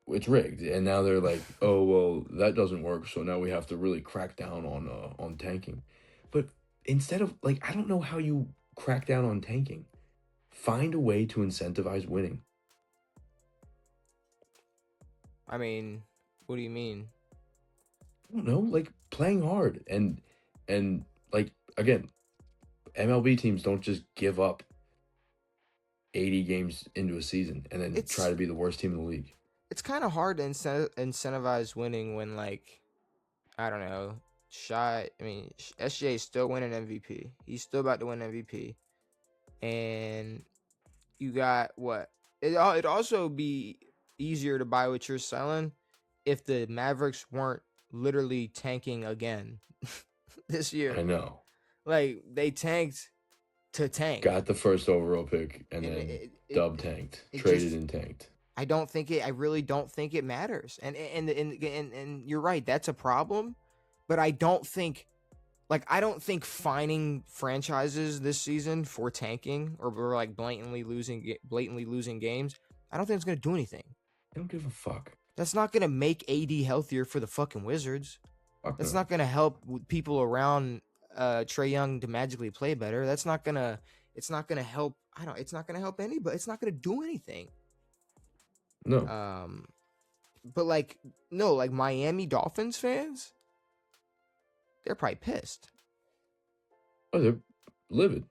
It's rigged, and now they're like, oh well, that doesn't work, so now we have to really crack down on tanking. But instead of, like, I don't know how you crack down on tanking. Find a way to incentivize winning. I mean, what do you mean? I don't know, like, playing hard and like, again, MLB teams don't just give up 80 games into a seain and then try to be the worst team in the league. It's kind of hard to incentivize winning when, like, I don't know, SGA is still winning MVP. He's still about to win MVP. And you got what? It'd also be easier to buy what you're selling if the Mavericks weren't literally tanking again this year. I know. Like, they tanked to tank. Got the first overall pick and then tanked. Traded and tanked. I really don't think it matters. And you're right, that's a problem. But I don't think fining franchises this season for tanking or like blatantly losing games, I don't think it's going to do anything. I don't give a fuck. That's not going to make AD healthier for the fucking Wizards. That's not going to help people around Trae Young to magically play better. It's not going to help. It's not going to help anybody. It's not going to do anything. No. But like, no, like Miami Dolphins fans, they're probably pissed Oh, they're livid.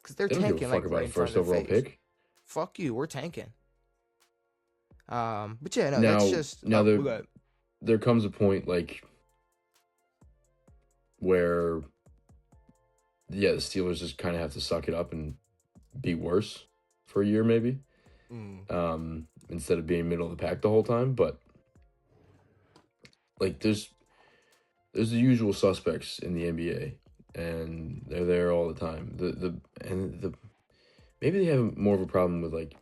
because they're They don't give a tanking fuck like about right a in front of first their overall face. pick. Fuck you, we're tanking. But yeah, no, that's Now, just now we there got there comes a point like where the Steelers just kind of have to suck it up and be worse for a year maybe. Instead of being middle of the pack the whole time, but like there's the usual suspects in the NBA, and they're there all the time. The maybe they have more of a problem with like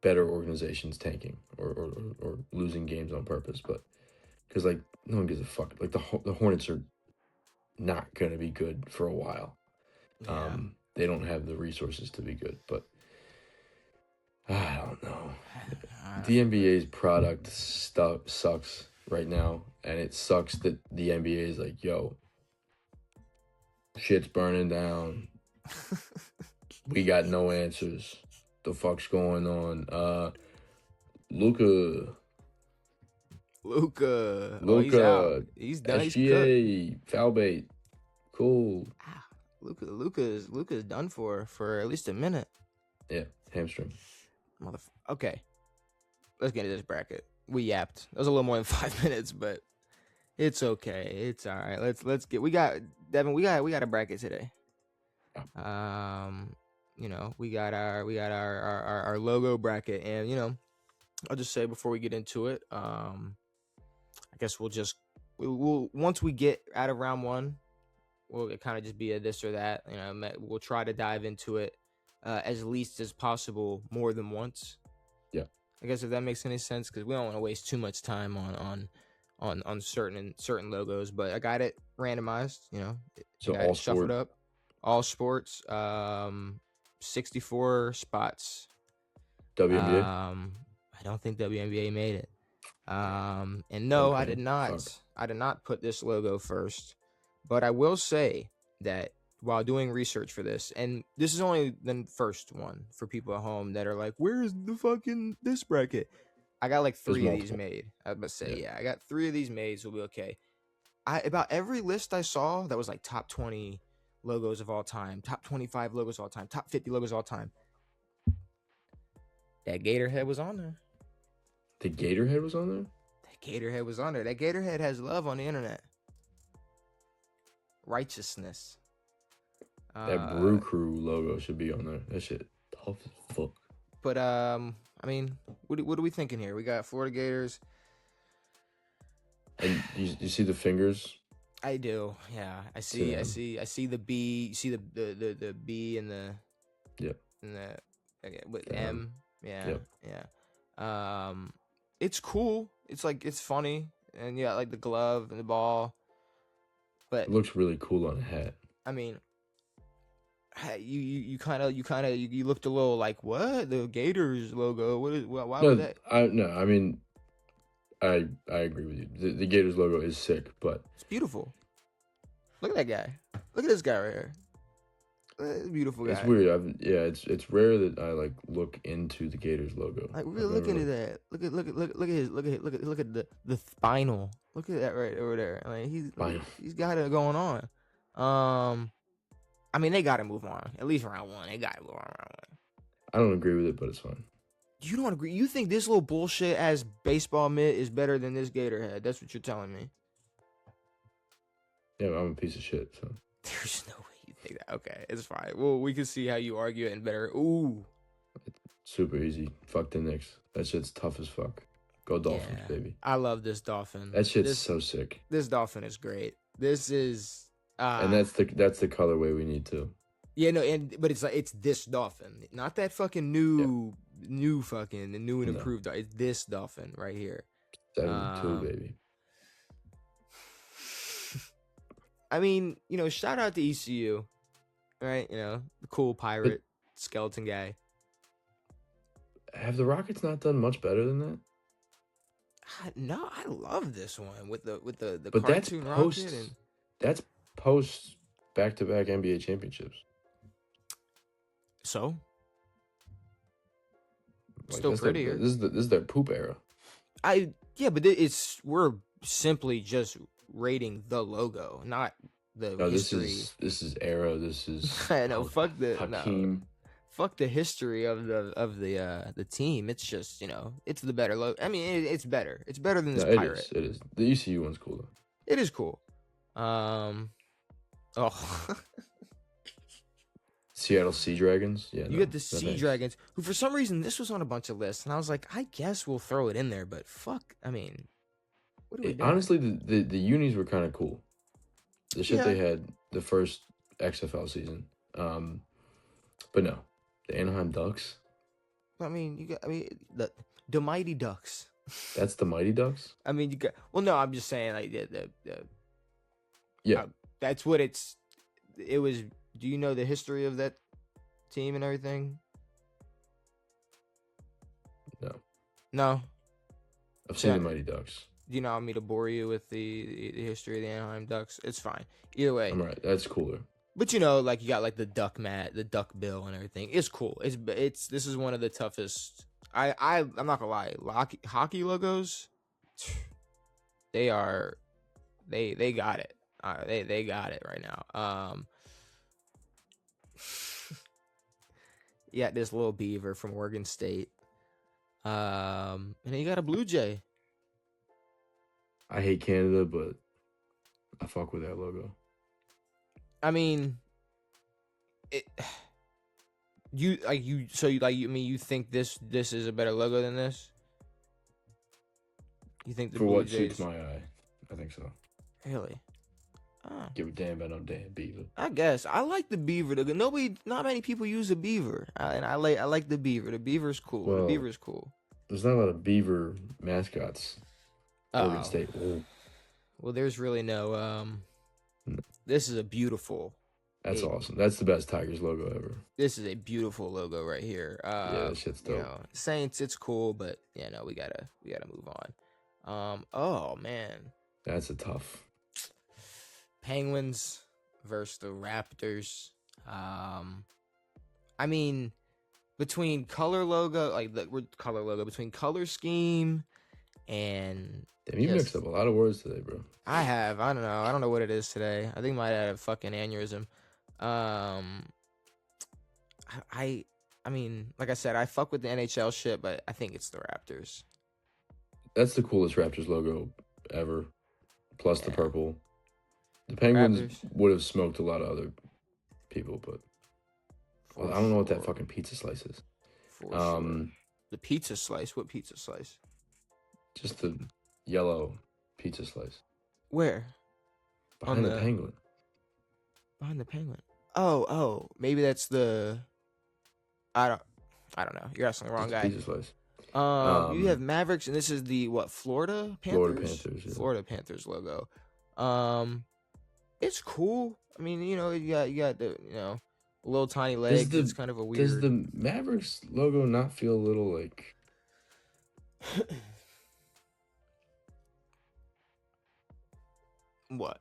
better organizations tanking or losing games on purpose, but because like no one gives a fuck. Like the Hornets are not gonna be good for a while. yeah. They don't have the resources to be good, but I don't know. The NBA's product stuff sucks right now, and it sucks that the NBA is like, yo, shit's burning down. We got no answers. The fuck's going on? Luca. Oh, he's out. He's done. He's cooked. SGA, foul bait. Cool. Luca's done for at least a minute. Yeah, hamstring. Okay, let's get into this bracket. We yapped. That was a little more than 5 minutes, but it's okay. It's all right. Let's get. We got Devin. We got a bracket today. You know, we got our logo bracket, and you know, I'll just say before we get into it, I guess we'll once we get out of round one, we'll kind of just be a this or that. You know, we'll try to dive into it as least as possible, more than once. Yeah, I guess if that makes any sense, because we don't want to waste too much time on certain logos. But I got it randomized. You know, so all shuffled up, all sports. 64 spots. WNBA. I don't think WNBA made it. And no, okay. I did not. Fuck. I did not put this logo first, but I will say that while doing research for this, and this is only the first one for people at home that are like, "Where's the fucking this bracket?" I got like 3 of these made. I was about to say, yeah, I got 3 of these made, so we'll be okay. About every list I saw that was like top 20 logos of all time, top 25 logos of all time, top 50 logos of all time. That Gator head was on there. The Gator head was on there? That Gator head was on there. That Gator head has love on the internet. Righteousness. That Brew Crew logo should be on there. That shit tough as fuck. But I mean, what are we thinking here? We got Florida Gators. And you see the fingers? I do. Yeah, I see the B. You see the B and the and the with M. Yeah, yeah. It's cool. It's like it's funny, and yeah, like the glove and the ball. But it looks really cool on a hat. I mean, you kind of looked a little like, what? The Gators logo? What is? Why would that? I mean, I agree with you. The Gators logo is sick, but it's beautiful. Look at that guy. Look at this guy right here. Beautiful guy. It's weird. It's rare that I like look into the Gators logo. Like really look into that. Look at the spinal. Look at that right over there. Like he's got it going on. I mean they got to move on. At least round one. They got to move on round one. I don't agree with it, but it's fine. You don't agree? You think this little bullshit ass baseball mitt is better than this Gator head? That's what you're telling me. Yeah, I'm a piece of shit. So there's no way you think that. Okay, it's fine. Well, we can see how you argue it and better. Ooh, it's super easy. Fuck the Knicks. That shit's tough as fuck. Go Dolphins, baby. I love this Dolphin. That shit's so sick. This Dolphin is great. This is and that's the colorway we need too. Yeah, no, but it's like it's this Dolphin, not that fucking new fucking and improved. It's this Dolphin right here. 72, baby. I mean, you know, shout out to ECU, right? You know, the cool pirate skeleton guy. Have the Rockets not done much better than that? No, I love this one with the but cartoon rocket that's post back-to-back NBA championships. So like, still prettier. This is their poop era. But we're simply just rating the logo, not the No, history. this is era. This is I know. Fuck the Hakeem. fuck the history of the team. It's just it's the better logo. I mean, it's better. It's better than this No, pirate. It is. The ECU one's cool though. It is cool. Oh. Seattle Sea Dragons. Yeah, You got the Sea Dragons, who for some reason this was on a bunch of lists, and I was like, I guess we'll throw it in there, but fuck, I mean, what are we doing? Honestly, the unis were kind of cool. The shit they had the first XFL season. But no, the Anaheim Ducks. I mean, the Mighty Ducks. That's the Mighty Ducks. I mean, no, I'm just saying like yeah, that's what it was. Do you know the history of that team and everything? No. I've seen the Mighty Ducks. Do you not want me to bore you with the history of the Anaheim Ducks? It's fine. Either way. I'm right. That's cooler. But you got like the duck mat, the duck bill, and everything. It's cool. This is one of the toughest. I'm not gonna lie. Hockey logos, they got it. They got it right now. You got this little beaver from Oregon State. And then you got a Blue Jay. I hate Canada, but I fuck with that logo. I mean, you think this is a better logo than this? You think the For Blue what Jays... suits my eye, I think so. Really? Oh. Give a damn about no damn beaver. I guess I like the beaver. Not many people use a beaver, and I like the beaver. The beaver's cool. Well, the beaver's cool. There's not a lot of beaver mascots. Oregon State. Ooh. Well, there's really no. This is a beautiful. That's awesome. That's the best Tigers logo ever. This is a beautiful logo right here. Yeah, that shit's dope. Saints, it's cool, but we gotta move on. Oh man, that's a tough. Penguins versus the Raptors. I mean, between color logo, between color scheme and. Damn, you mixed up a lot of words today, bro. I have. I don't know what it is today. I think I might have a fucking aneurysm. I mean, like I said, I fuck with the NHL shit, but I think it's the Raptors. That's the coolest Raptors logo ever. Plus the purple. The Penguins would have smoked a lot of other people, but I don't know what that fucking pizza slice is. Sure. The pizza slice? What pizza slice? Just the yellow pizza slice. Where? Behind the Penguin. Behind the Penguin. Oh, maybe that's the. I don't know. You're asking the wrong guy. Pizza slice. You have Mavericks, and this is the Florida Panthers. Florida Panthers. Yeah. Florida Panthers logo. It's cool. I mean, you got the little tiny legs. It's kind of a weird. Does the Mavericks logo not feel a little like? What?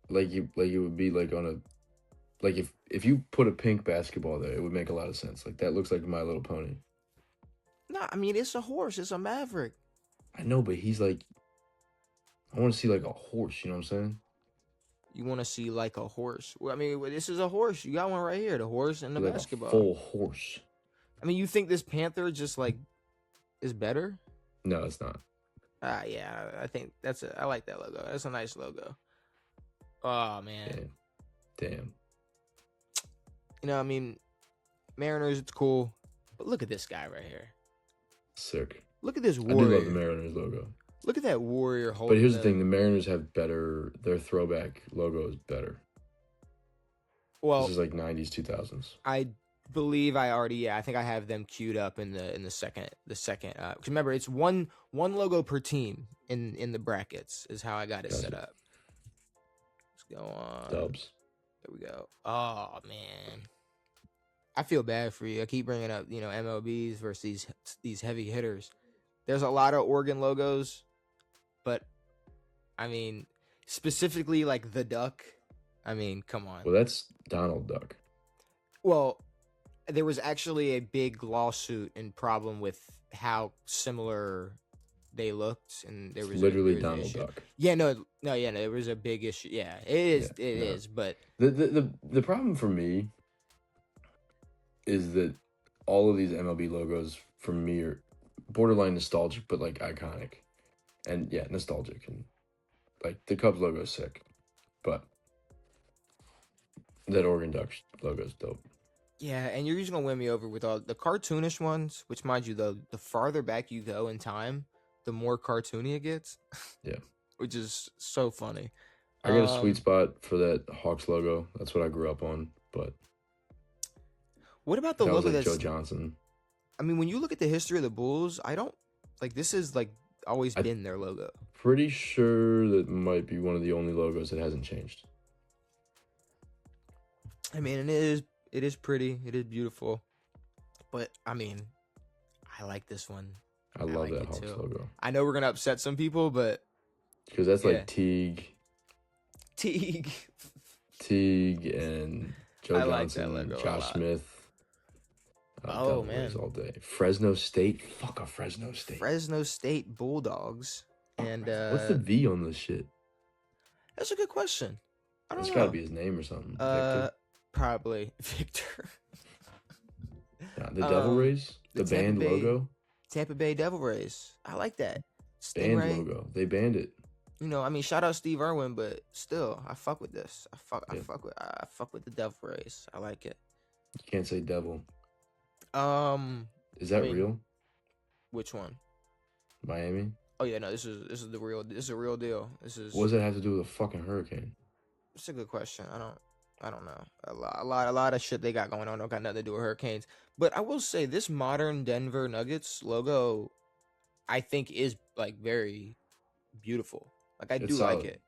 Like it would be like on a, like if you put a pink basketball there, it would make a lot of sense. Like that looks like My Little Pony. Nah, I mean it's a horse. It's a Maverick. I know, but he's like, I want to see like a horse. You know what I'm saying? You want to see like a horse? Well, I mean, this is a horse. You got one right here. The horse and the like basketball. A full horse. I mean, you think this Panther just like is better? No, it's not. Yeah, I think I like that logo. That's a nice logo. Oh man. Damn. I mean, Mariners, it's cool, but look at this guy right here. Sick. Look at this warrior. I do love the Mariners logo. Look at that warrior holding. But here's the thing: the Mariners have better. Their throwback logo is better. Well, this is like 90s, 2000s. I believe I think I have them queued up in the second. Cause remember, it's one logo per team in the brackets is how I got it set up. Let's go on. Dubs. There we go. Oh man, I feel bad for you. I keep bringing up MLBs versus these heavy hitters. There's a lot of Oregon logos, but I mean specifically like the duck. I mean, come on. Well, that's Donald Duck. Well, there was actually a big lawsuit and problem with how similar they looked, and It's literally there was an Donald issue. Duck. Yeah, no, there was a big issue. Yeah, it Yeah, is, no. but The problem for me is that all of these MLB logos for me are borderline nostalgic, but like iconic, and yeah, nostalgic, and like the Cubs logo is sick, but that Oregon Ducks logo is dope. yeah, and you're just gonna win me over with all the cartoonish ones. Which, mind you, though, the farther back you go in time, the more cartoony it gets. Yeah, Which is so funny. I got a sweet spot for that Hawks logo. That's what I grew up on, but What about the that was logo like Joe that's? Johnson. I mean, when you look at the history of the Bulls, I don't like this is like always I- been their logo. Pretty sure that might be one of the only logos that hasn't changed. I mean, it is pretty, it is beautiful, but I mean, I like this one. I love like that it Hawks too. logo I know we're gonna upset some people, but because that's Yeah. like Teague and Joe I like that Johnson, logo a Josh lot. Smith. Oh, Devil man. Rays all day. Fresno State. Fuck a Fresno State. Fresno State Bulldogs. And What's the V on this shit? that's a good question. I don't It's know. gotta be his name or something. Victor. Probably Victor. Nah, the Devil Rays. the The Tampa band Bay- logo. Tampa Bay Devil Rays. I like that. Band Stingray. logo. They banned it. You know, I mean, shout out Steve Irwin, but still, I fuck with this. I Yeah. fuck with the Devil Rays. I like it. You can't say devil. Is Is that real? Which one? Miami? Oh yeah, no, this is the real. This is a real deal. This is. What does that have to do with a fucking hurricane? It's a good question. I don't know. A lot of shit they got going on don't got nothing to do with hurricanes. But I will say this modern Denver Nuggets logo, I think is like very beautiful. Like I It's do like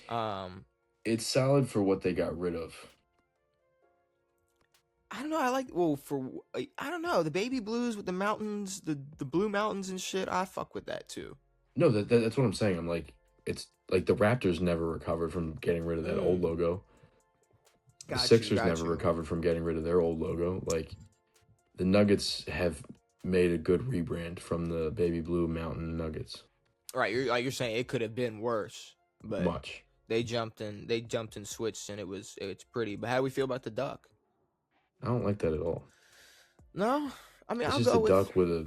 solid. it. It's solid for what they got rid of. I don't know. I don't know the baby blues with the mountains, the blue mountains and shit. I fuck with that too. No, that's what I'm saying. I'm like, it's like the Raptors never recovered from getting rid of that old logo. The Sixers never recovered from getting rid of their old logo. Like, the Nuggets have made a good rebrand from the baby blue mountain Nuggets. Right, you're saying it could have been worse, but Much. they jumped and switched, and it's pretty. But how do we feel about the duck? I don't like that at all. No, I mean It's I'll just go a with duck with a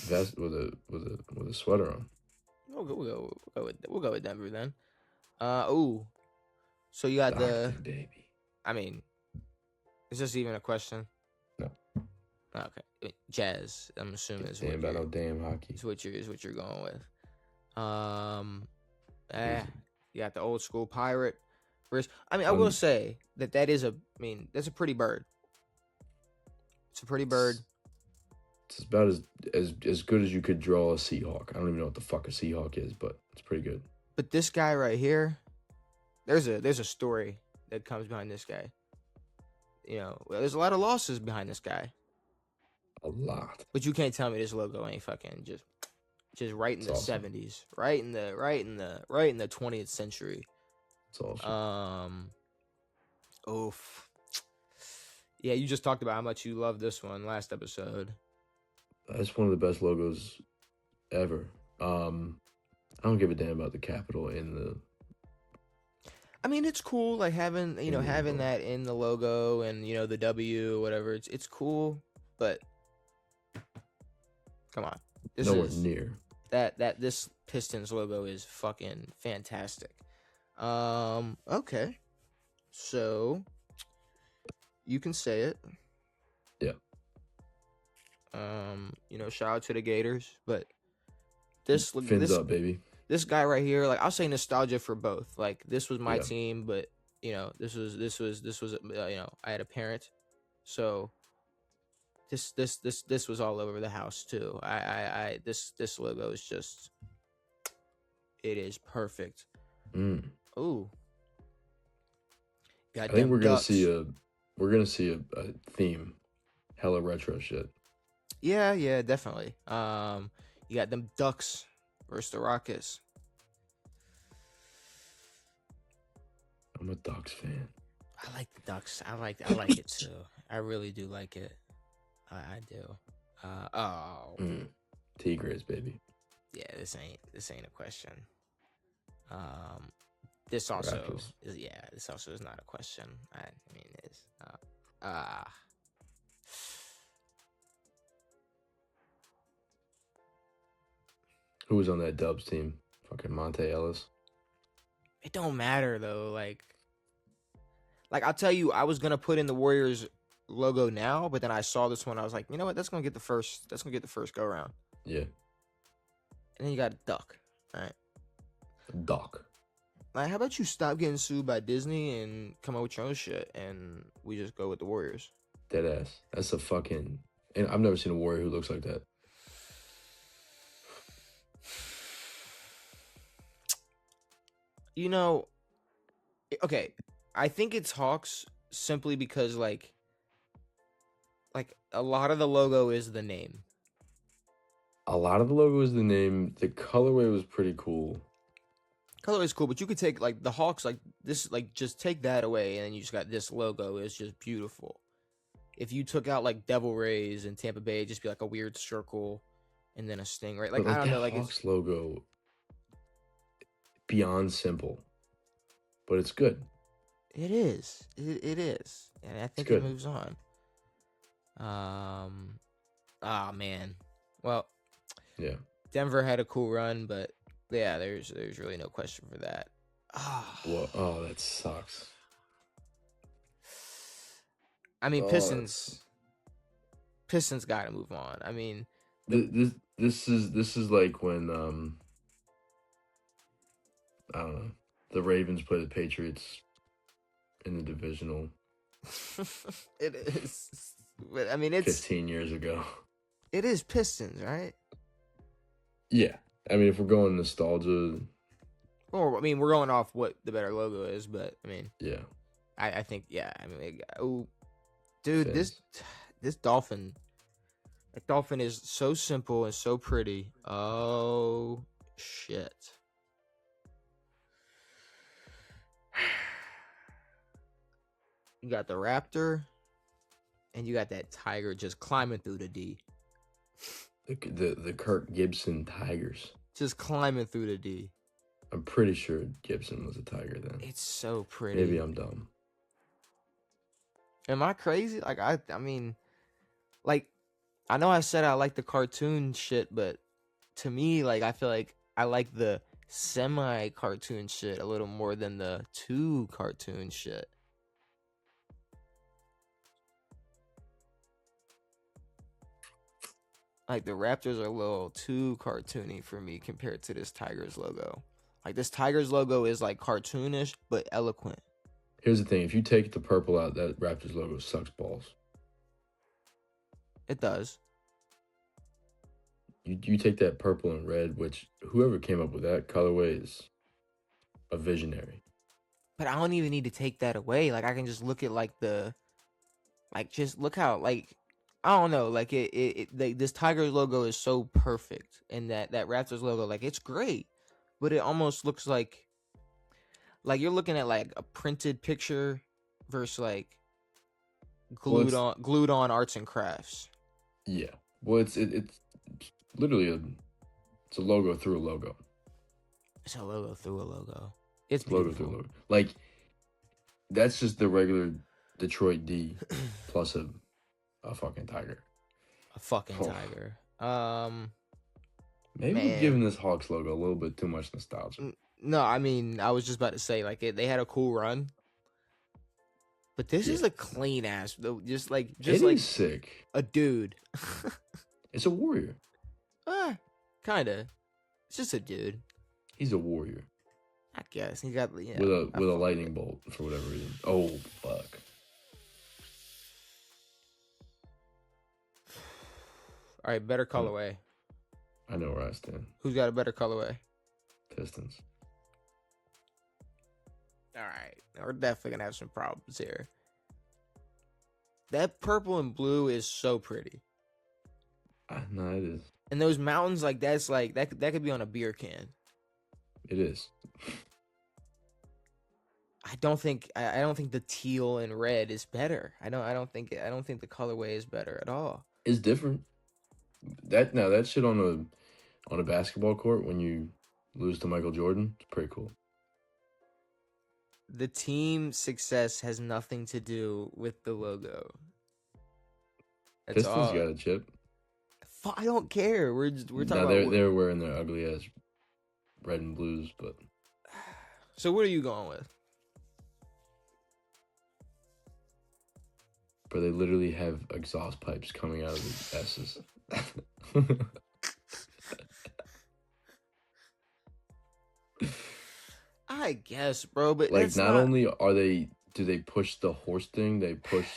vest with a sweater on. we'll go with Denver then. So you got the Stockton, baby. I mean, is this even a question? No. Okay, Jazz. I'm assuming is Damn what about no you're, damn hockey. is what you're going with. You got the old school pirate. I mean, I will say that is that's a pretty bird. It's a pretty bird. It's about as good as you could draw a Seahawk. I don't even know what the fuck a Seahawk is, but it's pretty good. But this guy right here, there's a story that comes behind this guy. You know, there's a lot of losses behind this guy. A lot. But you can't tell me this logo ain't fucking just right in the awesome. 70s, right in the 20th century. It's awesome. Oof. Yeah, you just talked about how much you love this one last episode. That's one of the best logos ever. I don't give a damn about the capital in the. I mean, it's cool, like having having logo. that in the logo and the W, whatever. It's cool, but come on, Nowhere near. This Pistons logo is fucking fantastic. Okay, so you can say it. Yeah. Shout out to the Gators, but this up, baby. This guy right here, like I'll say nostalgia for both. Like this was my team, but this was I had a parent, so this was all over the house too. This logo is just, it is perfect. Ooh. I think we're gonna see a theme, hella retro shit. Yeah, definitely. You got them Ducks versus the Rockets. I'm a Ducks fan. I like the Ducks. I like it too. I really do like it. I do. Tigres, baby. Yeah, this ain't a question. This also Raptors. this also is not a question. I mean, it's uh Who was on that Dubs team? Fucking Monte Ellis. it don't matter though. Like I'll tell you, I was gonna put in the Warriors logo now, but then I saw this one. I was like, you know what? That's gonna get the first go around. Yeah. And then you got a duck. All right. Doc. Like, how about you stop getting sued by Disney and come up with your own shit, and we just go with the Warriors? Dead ass. That's a fucking. And I've never seen a Warrior who looks like that. You know, okay, I think it's Hawks simply because like a lot of the logo is the name. A lot of the logo is the name. The colorway was pretty cool. Color is cool, but you could take like the Hawks, like this, like just take that away, and then you just got this logo. It's just beautiful. If you took out like Devil Rays and Tampa Bay, it'd just be like a weird circle, and then a stingray. Like But, I don't that know, like Hawks logo, beyond simple, but it's good. it is, it is, and I think it moves on. Oh man, well, yeah. Denver had a cool run, but yeah, there's really no question for that. Well, oh, that sucks. I mean, Pistons got to move on. I mean, this is like when I don't know, the Ravens play the Patriots in the divisional. It is, but I mean, it's 15 years ago. It is Pistons, right? Yeah, I mean, if we're going nostalgia, Or I mean, we're going off what the better logo is, but I mean, yeah, I think yeah. I mean, dude, Fins. this dolphin, that dolphin is so simple and so pretty. Oh shit. You got the raptor, and you got that tiger just climbing through the D. The Kirk Gibson Tigers. Just climbing through the D. I'm pretty sure Gibson was a Tiger then. It's so pretty. Maybe I'm dumb. Am I crazy? Like I mean, like I know I said I like the cartoon shit, but to me, like I feel like I like the semi-cartoon shit a little more than the too cartoon shit. Like the Raptors are a little too cartoony for me compared to this Tigers logo. Like this Tigers logo is like cartoonish but eloquent. Here's the thing: if you take the purple out, that Raptors logo sucks balls. It does. You take that purple and red, which whoever came up with that colorway is a visionary. But I don't even need to take that away. Like I can just look at like just look how like I don't know, like this Tigers logo is so perfect, and that Raptors logo, like it's great, but it almost looks like you're looking at like a printed picture versus like glued on arts and crafts. Yeah, well, it's literally it's a logo through a logo. It's a logo through a logo. It's logo beautiful. through a logo. Like that's just the regular Detroit D plus a fucking tiger. A fucking tiger. Maybe we're giving this Hawks logo a little bit too much nostalgia. No, I mean, I was just about to say, like, they had a cool run. But this is a clean ass, though. Just like is sick. A dude. It's a warrior. Kinda. It's just a dude. He's a warrior. I guess. He got, with a lightning bolt for whatever reason. Oh, fuck. All right, better colorway. I know where I stand. Who's got a better colorway? Pistons. All right. We're definitely going to have some problems here. That purple and blue is so pretty. No, it is. And those mountains, like, that's like, that could be on a beer can. It is. I don't think the teal and red is better. I don't think the colorway is better at all. It's different. That shit on a basketball court when you lose to Michael Jordan, it's pretty cool. The team success has nothing to do with the logo. That's Pistons all. got a chip. I don't care. We're talking about. They're wearing their ugly ass red and blues, but. So what are you going with? But they literally have exhaust pipes coming out of the S's. I guess, bro, but like that's not only do they push the horse thing, they push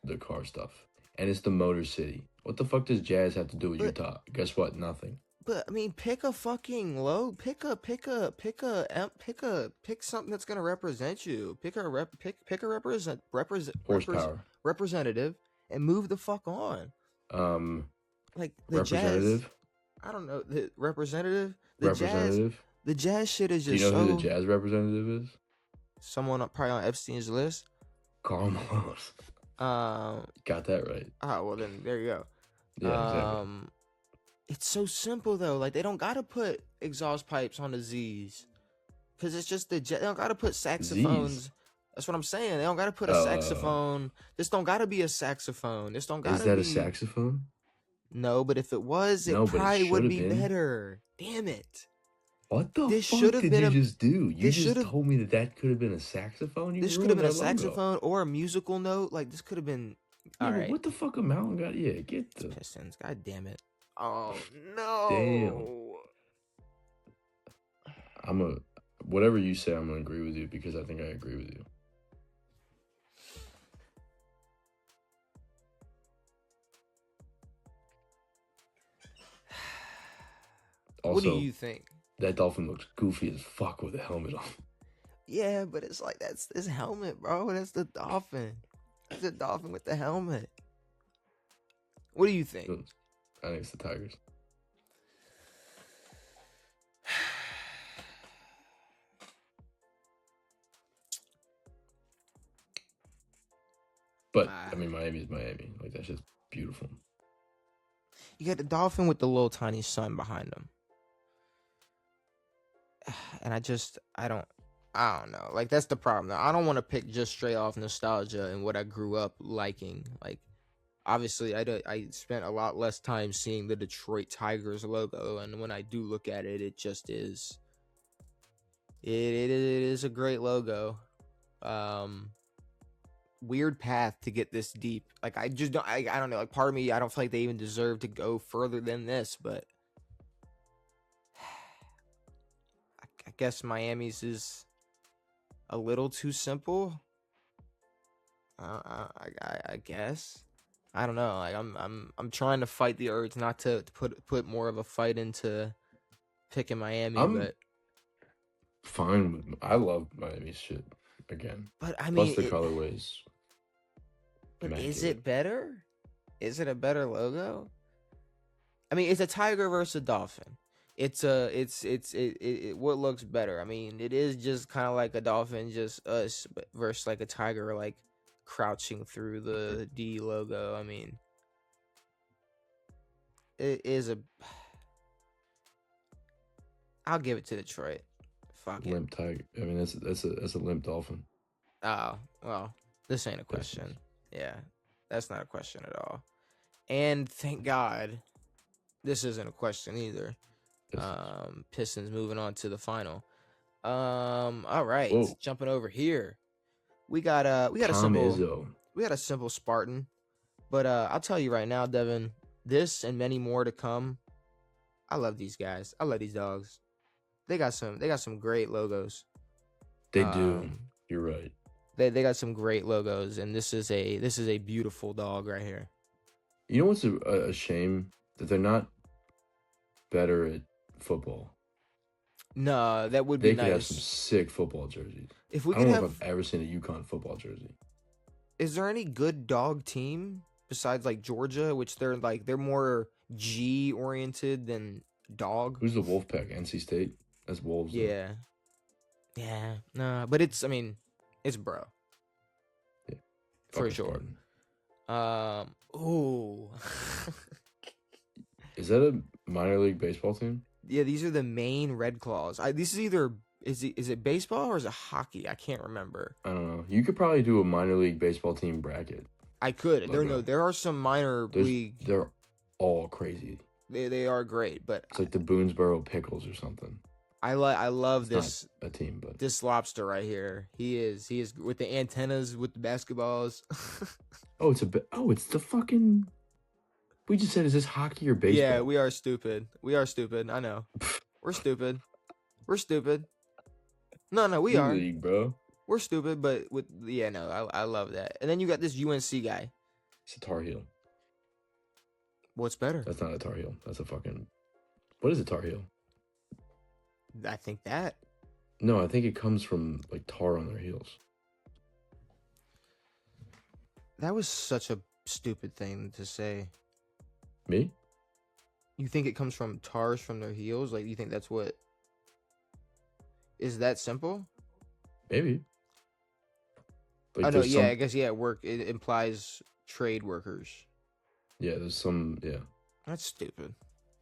the car stuff. And it's the Motor City. What the fuck does Jazz have to do with Utah? Guess what? Nothing. But I mean, pick a fucking low. Pick something that's gonna represent you. Pick a representative and move the fuck on. Like the representative. Jazz. I don't know the representative. The Jazz shit is just. Do you know who the Jazz representative is? Someone probably on Epstein's list. Karl Malone. Got that right. Oh well, then there you go. Yeah, exactly. It's so simple though. Like they don't gotta put exhaust pipes on the Z's, cause it's just they don't gotta put saxophones. Z's. That's what I'm saying. They don't gotta put a saxophone. This don't gotta be a saxophone. This don't gotta. Is that a saxophone? No, but if it was, it probably would be better. Damn it. What the fuck did you just do? You just told me that could have been a saxophone? This could have been a saxophone or a musical note. Like, this could have been... All right. What the fuck a mountain got? Yeah, get the... Pistons. God damn it. Oh, no. Damn. Whatever you say, I'm going to agree with you because I think I agree with you. Also, what do you think? That dolphin looks goofy as fuck with a helmet on. Yeah, but it's like, that's his helmet, bro. That's the dolphin. That's the dolphin with the helmet. What do you think? I think it's the Tigers. But, I mean, Miami's Miami. Like, that's just beautiful. You got the dolphin with the little tiny sun behind him. And I don't know. Like, that's the problem. Now, I don't want to pick just straight off nostalgia and what I grew up liking. Like, obviously, I spent a lot less time seeing the Detroit Tigers logo, and when I do look at it, it just is. It is a great logo. Weird path to get this deep. Like, I just don't. I don't know. Like, part of me, I don't feel like they even deserve to go further than this, but. I guess Miami's is a little too simple. I guess. I don't know. Like I'm trying to fight the urge not to put more of a fight into picking Miami, but fine with. I love Miami's shit again. But I mean, plus the colorways. But is it better? Is it a better logo? I mean, it's a tiger versus a dolphin. It's what looks better. I mean, it is just kind of like a dolphin, just us, but versus like a tiger, like crouching through the D logo. I mean, it is a. I'll give it to Detroit. Fuck it. Limp tiger. I mean, that's a limp dolphin. Oh well, this ain't a question. Yeah, that's not a question at all. And thank God, this isn't a question either. Pistons moving on to the final. All right, jumping over here. We got a simple Spartan, but I'll tell you right now, Devin, this and many more to come. I love these guys. I love these dogs. They got some great logos. They do. You're right. They got some great logos, and this is a beautiful dog right here. You know what's a shame? That they're not better at football. No, that would be nice. They could have some sick football jerseys. If we I don't know if I've ever seen a UConn football jersey. Is there any good dog team besides like Georgia, which they're more G oriented than dog? Who's the Wolfpack? NC State? That's Wolves. Yeah. Though. Yeah. No, but it's, I mean, It's bro. Yeah, For fucking sure. Spartan. Ooh. Is that a minor league baseball team? Yeah, these are the Maine Red Claws. This is either is it baseball or is it hockey? I can't remember. I don't know. You could probably do a minor league baseball team bracket. I could. Logo. There are some minor league. They're all crazy. They are great, but It's like the Boonesboro Pickles or something. I love this. Not a team, but this lobster right here. He is with the antennas with the basketballs. it's the fucking. We just said, is this hockey or baseball? Yeah, we are stupid. I know. We're stupid. No, we are. League, bro. We're stupid, but I love that. And then you got this UNC guy. It's a Tar Heel. What's better? That's not a Tar Heel. That's a fucking. What is a Tar Heel? I think that. No, I think it comes from like tar on their heels. That was such a stupid thing to say. Me? You think it comes from tars from their heels? Like, you think that's what? Is that simple? Maybe. Like, I know. Yeah, I guess. Yeah, work. It implies trade workers. Yeah, there's some. Yeah. That's stupid.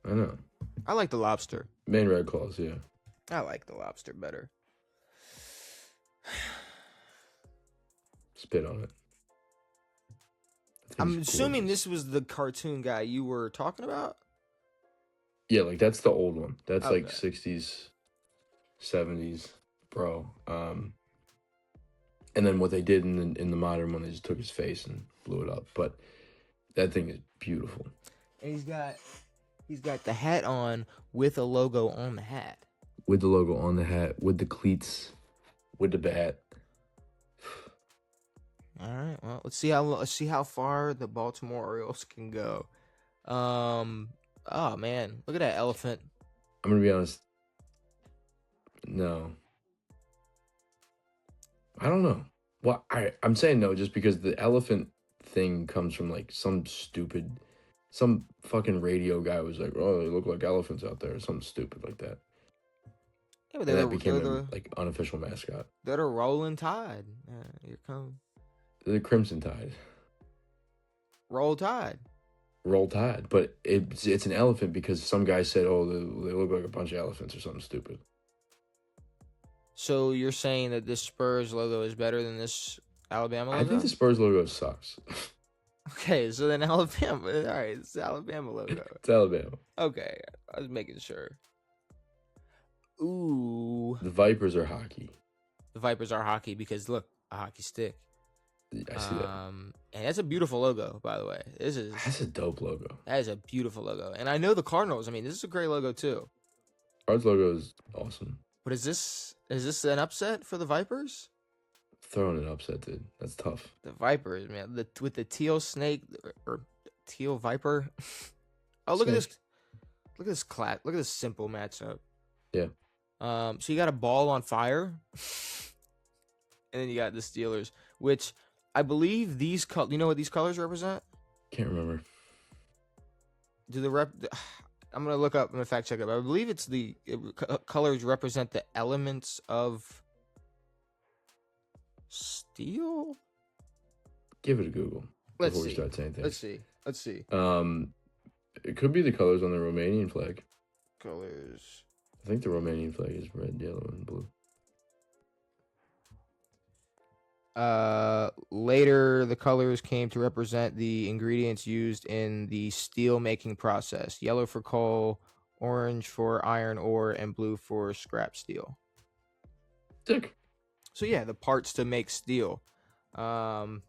I know. I like the lobster. Maine Red Claws, yeah. I like the lobster better. Spit on it. I'm assuming this was the cartoon guy you were talking about? Yeah, like that's the old one. That's Okay. like 60s, 70s, bro. And then what they did in the modern one, they just took his face and blew it up. But that thing is beautiful. And he's got the hat on with a logo on the hat. With the logo on the hat, with the cleats, with the bat. All right. Well, let's see how far the Baltimore Orioles can go. Oh man, look at that elephant. I'm gonna be honest. No. I don't know. Well, I'm saying no just because the elephant thing comes from like some fucking radio guy was like, oh, they look like elephants out there, or something stupid like that. Yeah, but that became like unofficial mascot. They're the Rolling Tide. Here come the Crimson Tide. Roll Tide. Roll Tide, but it's an elephant because some guy said, oh, they look like a bunch of elephants or something stupid. So you're saying that this Spurs logo is better than this Alabama logo? I think the Spurs logo sucks. Okay, so then Alabama. All right, it's the Alabama logo. It's Alabama. Okay, I was making sure. Ooh. The Vipers are hockey. The Vipers are hockey because look, a hockey stick. I see that. And that's a beautiful logo, by the way. That's a dope logo. That is a beautiful logo. And I know the Cardinals. I mean, this is a great logo too. Cards logo is awesome. But is this an upset for the Vipers? Throwing an upset, dude. That's tough. The Vipers, man. With the teal snake or teal viper. Oh, look at this. Look at this simple matchup. Yeah. So you got a ball on fire. And then you got the Steelers, which I believe these you know what these colors represent? Can't remember. I'm gonna look up. I'm gonna fact check it. But I believe it's colors represent the elements of steel. Give it a Google before we start saying things. Let's see. It could be the colors on the Romanian flag. Colors. I think the Romanian flag is red, yellow, and blue. Later, the colors came to represent the ingredients used in the steel making process. Yellow for coal, orange for iron ore, and blue for scrap steel. Sick. So yeah, the parts to make steel. So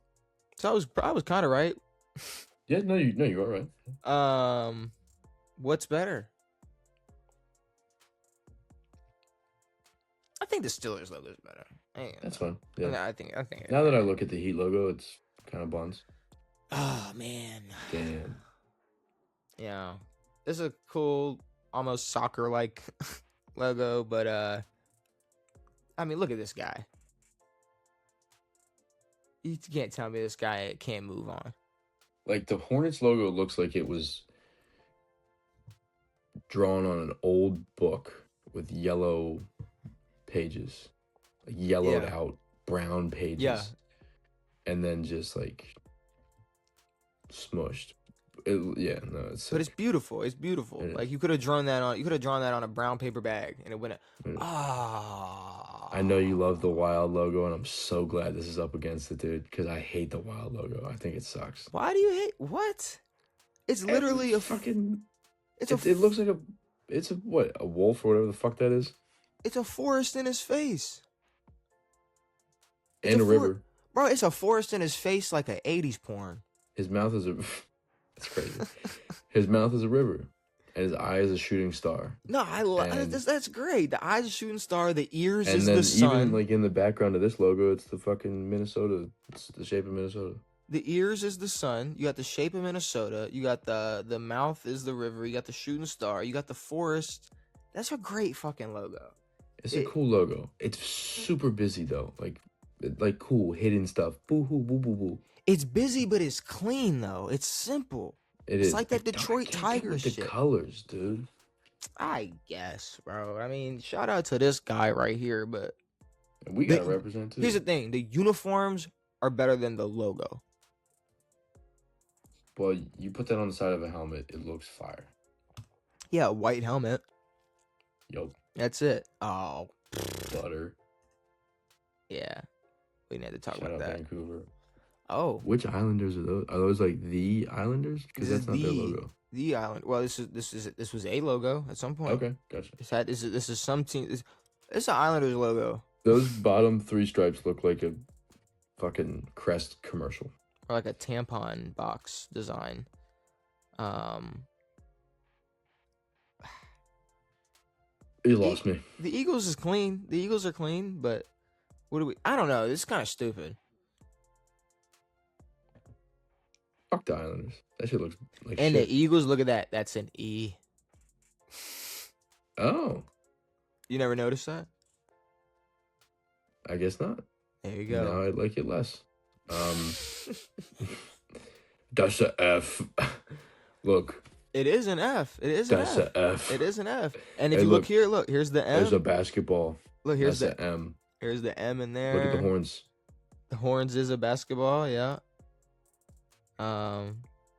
I was kind of right. Yeah, no, you are right. What's better? I think the Steelers logo is better. That's fine. Yeah, I think. Now that I look at the Heat logo, it's kind of buns. Oh man. Damn. Yeah, it's a cool, almost soccer-like logo, but I mean, look at this guy. You can't tell me this guy can't move on. Like the Hornets logo looks like it was drawn on an old book with yellow pages, like yellowed out brown pages. Yeah. And then just like smushed. It's sick. But it's beautiful. It's beautiful. It Like is. you could have drawn that on. You could have drawn that on a brown paper bag, and it went. I know you love the Wild logo, and I'm so glad this is up against it, dude. Because I hate the Wild logo. I think it sucks. Why do you hate what? It's literally a fucking. It's It looks like a. It's a what? A wolf or whatever the fuck that is. It's a forest in his face. And a river. Bro, it's a forest in his face like a 80s porn. His mouth is a. That's crazy. His mouth is a river, and his eye is a shooting star. No, I love that's great. The eyes a shooting star. The ears is then the sun. Even like in the background of this logo, it's the fucking Minnesota. It's the shape of Minnesota. The ears is the sun. You got the shape of Minnesota. You got the mouth is the river. You got the shooting star. You got the forest. That's a great fucking logo. It's a cool logo. It's super busy though. Like cool hidden stuff. Boo hoo boo boo boo. It's busy, but it's clean though. It's simple. It's like that Detroit Tigers shit. The colors, dude. I guess, bro. I mean, shout out to this guy right here, but we gotta represent too. Here's the thing: the uniforms are better than the logo. Well, you put that on the side of a helmet, it looks fire. Yeah, a white helmet. Yup. That's it. Oh, butter. Yeah, we need to talk Shout about out that. Vancouver. Oh, which Islanders are those? Are those like the Islanders? Because that's not their logo. The Island. Well, this was a logo at some point. Okay, gotcha. This is some team. It's an Islanders logo. Those bottom 3 stripes look like a fucking Crest commercial. Or like a tampon box design. You lost me. The Eagles is clean. The Eagles are clean, but what do we? I don't know. This is kind of stupid. Fuck the Islanders. That shit looks like and shit. The Eagles, look at that. That's an E. Oh. You never noticed that? I guess not. There you go. Now I like it less. That's a F. Look. It is an F. It is an F. That's a F. It is an F. And if you look here, look, here's the M. There's a basketball. Look, here's the M. Here's the M in there. Look at the horns. The horns is a basketball, yeah.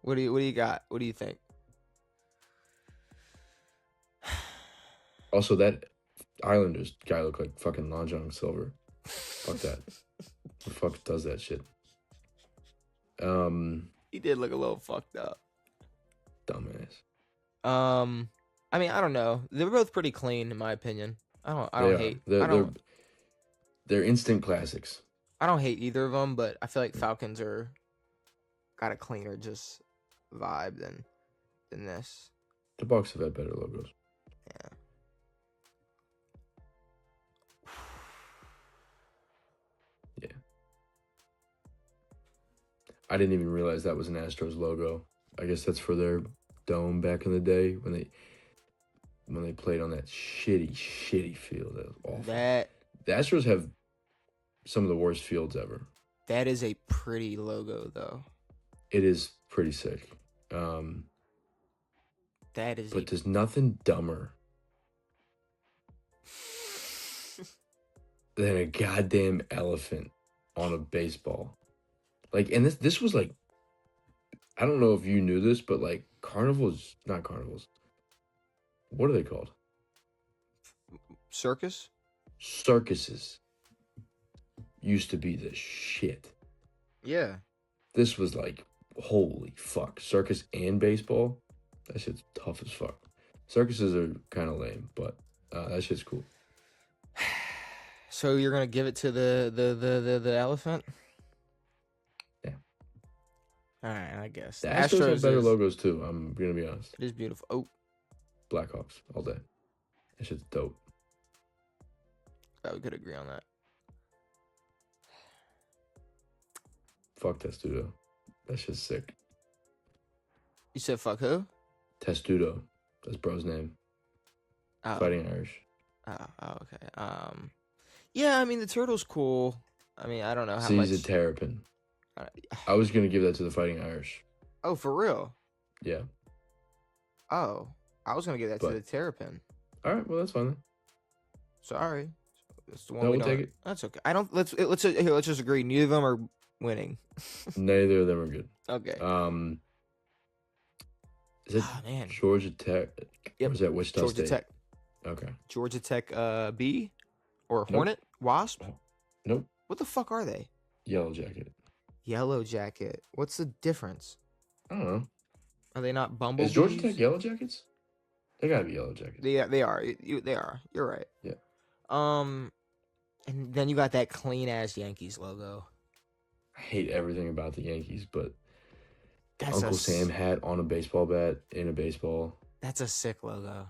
What do you got? What do you think? Also, that Islanders guy looked like fucking Long John Silver. Fuck that. Who the fuck does that shit? He did look a little fucked up. Dumbass. I mean, I don't know. They're both pretty clean in my opinion. I don't hate. They're instant classics. I don't hate either of them, but I feel like Falcons got a cleaner just vibe than this. The Bucks have had better logos. Yeah. Yeah. I didn't even realize that was an Astros logo. I guess that's for their dome back in the day when they played on that shitty field. That was awful. The Astros have some of the worst fields ever. That is a pretty logo, though. It is pretty sick. But there's nothing dumber than a goddamn elephant on a baseball. Like, and this was like, I don't know if you knew this, but like not carnivals. What are they called? Circuses used to be the shit. Yeah. This was like, holy fuck. Circus and baseball? That shit's tough as fuck. Circuses are kind of lame, but that shit's cool. So you're gonna give it to the elephant? Yeah. All right, I guess. The Astros have better logos too. I'm gonna be honest. It is beautiful. Oh, Blackhawks all day. That shit's dope. we could agree on that. Fuck Testudo. That shit's sick. You said fuck who? Testudo. That's bro's name. Oh. Fighting Irish. Oh, okay. Yeah, I mean the turtle's cool. I mean, I don't know how much. He's a terrapin. I was gonna give that to the Fighting Irish. Oh, for real? Yeah. Oh, I was gonna give that to the terrapin. All right, well that's fine then. Sorry. It's the one No, we we'll don't. take it. That's okay. I don't. Let's here. Let's just agree. Neither of them are winning. Neither of them are good. Okay. Is it man. Georgia Tech? Yep. Or is that Wichita Georgia State? Tech. Okay. Georgia Tech. B, or Nope. Hornet, Wasp. Nope. What the fuck are they? Yellow Jacket. Yellow Jacket. What's the difference? I don't know. Are they not bumblebees? Is Georgia Tech Yellow Jackets? They gotta be Yellow Jackets. They are. They are. You're right. Yeah. And then you got that clean ass Yankees logo. I hate everything about the Yankees, but the That's Uncle Sam hat on a baseball bat in a baseball. That's a sick logo.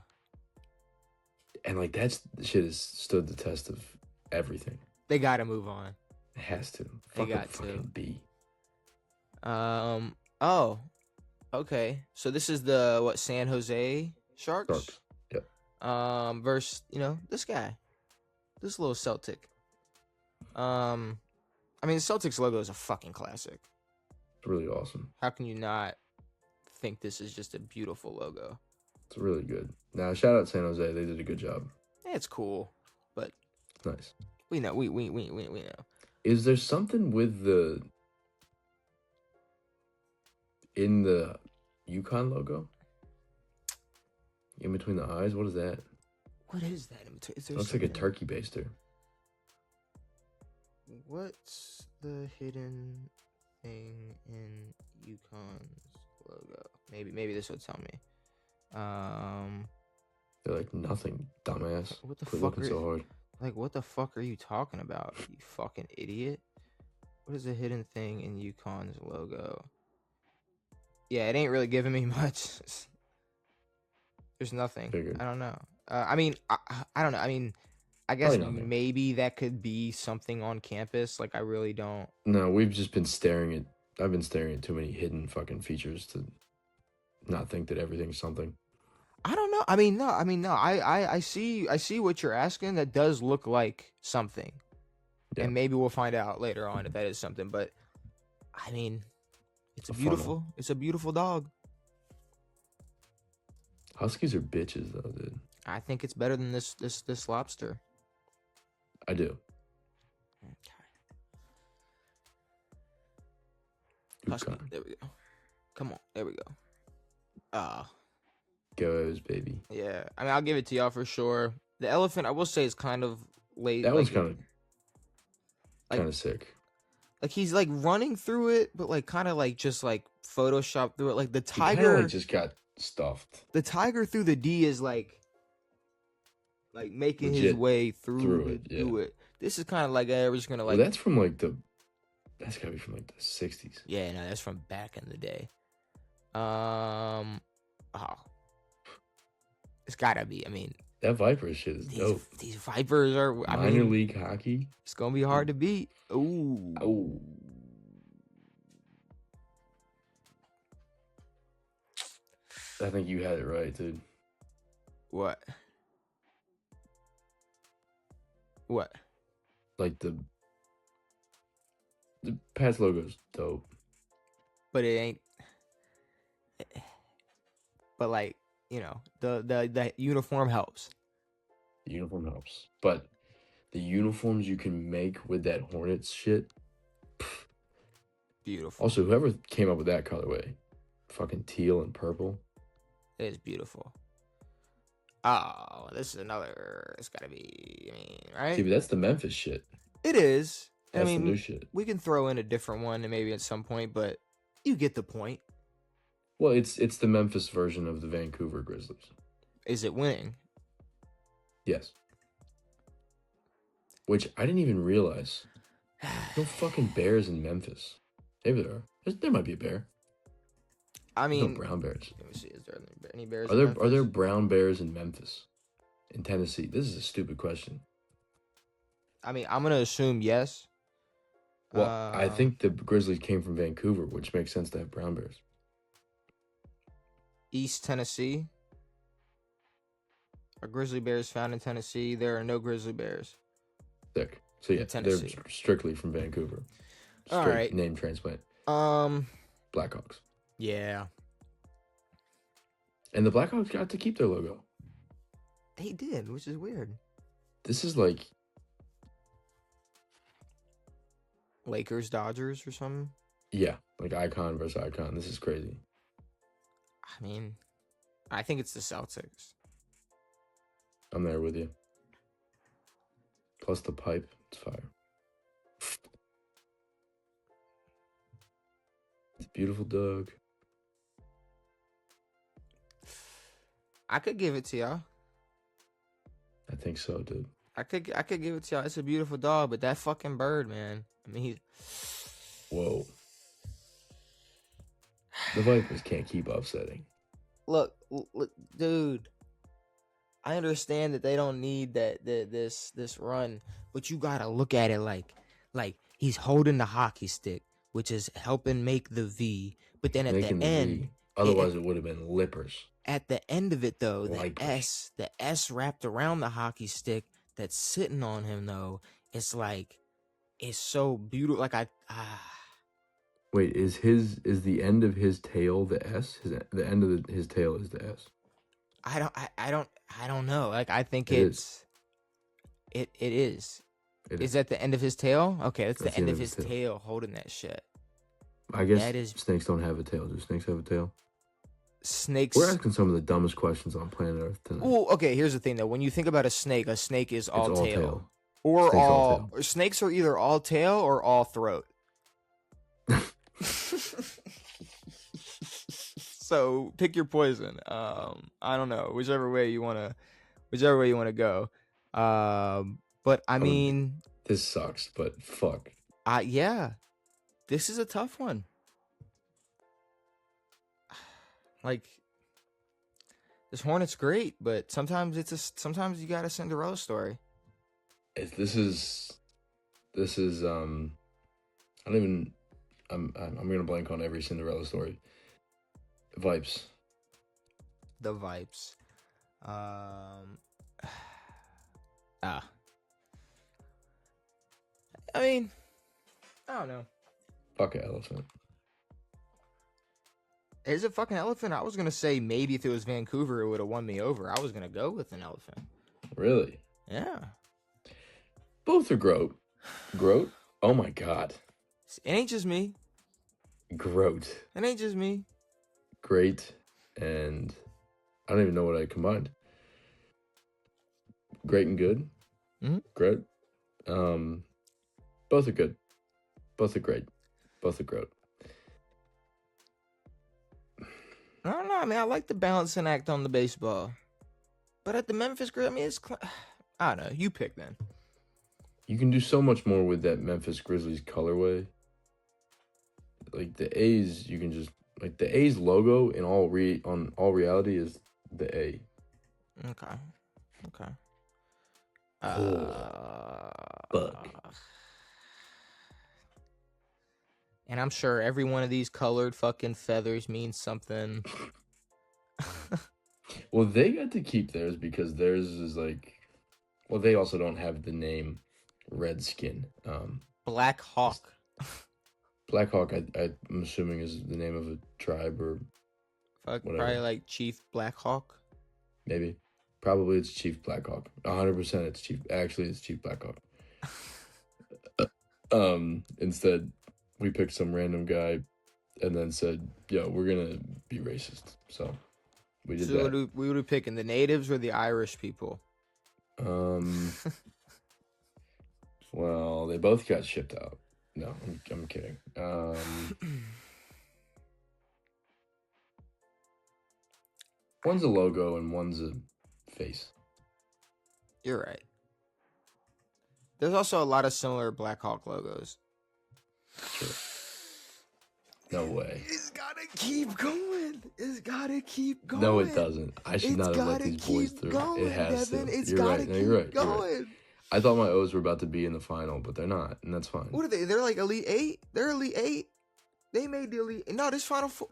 And like that shit has stood the test of everything. They gotta move on. It has to. They got to. Fucking B. Oh. Okay. So this is the San Jose Sharks? Sharks. Yep. Versus, this guy. This little Celtic. I mean, the Celtics logo is a fucking classic. It's really awesome. How can you not think this is just a beautiful logo? It's really good. Now, shout out San Jose. They did a good job. It's cool, but It's nice. we know. We know. Is there something with in the Yukon logo? In between the eyes? What is that? What is that? Is there Looks like a something- turkey baster. What's the hidden thing in Yukon's logo? Maybe this will tell me. They're like nothing, dumbass. What the Quit fuck looking so hard. Like, what the fuck are you talking about, you fucking idiot? What is the hidden thing in Yukon's logo? Yeah, it ain't really giving me much. There's nothing. Figured. I don't know. I mean, I don't know. I mean, I guess Probably nothing. maybe that could be something on campus. Like, I really don't. No, we've just been staring at. I've been staring at too many hidden fucking features to not think that everything's something. I don't know. I mean, no. I see what you're asking. That does look like something, Yeah. and maybe we'll find out later on if that is something. But I mean, it's a beautiful. It's a beautiful dog. Huskies are bitches, though, dude. I think it's better than this lobster. I do. Husky. Yukon. There we go. Come on. There we go. Goes, baby. Yeah. I mean, I'll give it to y'all for sure. The elephant, I will say, is kind of late. That one's kind like- of sick. Like, he's like running through it, but like kind of like just like Photoshop through it. Like the He kinda, tiger, like, just got stuffed. the tiger through the D is like making his Legit way through through it, it. This is kind of like, we're just gonna Well, like. that's from like that's gotta be from like the 60s. Yeah, no, that's from back in the day. Oh, it's gotta be. I mean, That Viper shit is dope. these Vipers are. Minor league hockey. It's gonna be hard to beat. Ooh. Oh. I think you had it right, dude. What? What? Like the Pats logo's dope. But it ain't. But like, the uniform helps. The uniform helps. But the uniforms you can make with that Hornets shit. Beautiful. Also, whoever came up with that colorway, fucking teal and purple. It is beautiful. Oh, this is another. It's gotta be. I mean, right? See, but that's the Memphis shit. It is. That's I mean, the new shit. we can throw in a different one, and maybe at some point, but you get the point. Well, it's the Memphis version of the Vancouver Grizzlies. Is it winning? Yes. Which I didn't even realize. No fucking bears in Memphis. Maybe there are. There might be a bear. I There's mean, no brown bears. let me see. Is there any bears? Are there brown bears in Memphis? In Tennessee? This is a stupid question. I mean, I'm gonna assume yes. Well, I think the Grizzlies came from Vancouver, which makes sense to have brown bears. East Tennessee. Are grizzly bears found in Tennessee? There are no grizzly bears. Sick. So yeah, they're Tennessee. strictly from Vancouver. All Straight right. name transplant. Blackhawks. Yeah. And the Blackhawks got to keep their logo. They did, which is weird. This is like Lakers, Dodgers, or something. Yeah, like icon versus icon. This is crazy. I mean, I think it's the Celtics. I'm there with you. Plus the pipe, it's fire. It's a beautiful dog. I could give it to y'all. I think so, dude. I could give it to y'all. It's a beautiful dog, but that fucking bird, man. I mean, Whoa. The Vipers can't keep upsetting. look, dude. I understand that they don't need this run, but you gotta look at it like he's holding the hockey stick, which is helping make the V. But then at Making the end, V. Otherwise, it would have been lippers. At the end of it, though, Lipers. the S wrapped around the hockey stick that's sitting on him, though, it's like, it's so beautiful. Like Wait, is the end of his tail the S? The end of his tail is the S. I don't know. Like, I think It is. It is. Is that the end of his tail? Okay, that's the end of his tail holding that shit. I guess snakes don't have a tail. Do snakes have a tail? Snakes. We're asking some of the dumbest questions on planet Earth tonight. Oh, okay. Here's the thing, though. When you think about a snake is all tail. Or Snake's all tail. Snakes are either all tail or all throat. So pick your poison. I don't know, whichever way you wanna go. But I mean, this sucks. But fuck. Yeah, this is a tough one. Like, this Hornet's great, but sometimes sometimes you got a Cinderella story. This is I'm gonna blank on every Cinderella story. Vibes. The Vibes. I mean, I don't know. Fuck an elephant. Is it fucking elephant? I was gonna say maybe if it was Vancouver, it would have won me over. I was gonna go with an elephant. Really? Yeah. Both are Groat. Groat? Oh my god. It ain't just me. Groat. It ain't just me. Great, and I don't even know what I combined. Great and good. Mm-hmm. Great. Both are good. Both are great. Both are Groat. I don't know. I mean, I like the balancing act on the baseball, but at the Memphis Grizzlies, I mean, it's. I don't know. You pick then. You can do so much more with that Memphis Grizzlies colorway. Like the A's, you can just like the A's logo in all reality is the A. Okay. Fuck. And I'm sure every one of these colored fucking feathers means something. Well, they got to keep theirs because theirs is like. Well, they also don't have the name Redskin. Black Hawk. Black Hawk, I'm assuming is the name of a tribe or whatever. Probably like Chief Black Hawk. Maybe. Probably it's Chief Black Hawk. 100% it's Chief. Actually, it's Chief Black Hawk. Instead, we picked some random guy and then said, yo, we're going to be racist. So we did that. We would be picking the natives or the Irish people? Well, they both got shipped out. No, I'm kidding. One's a logo and one's a face. You're right. There's also a lot of similar Black Hawk logos. Sure. No way. It's gotta keep going. It's gotta keep going. No, it doesn't. I should not have let these boys through. Going, it has Devin. to. It's you're gotta right. No, keep you're right. going. You're right. I thought my O's were about to be in the final, but they're not, and that's fine. What are they? They're like Elite 8? They're Elite 8? They made the Elite 8. No, this Final Four.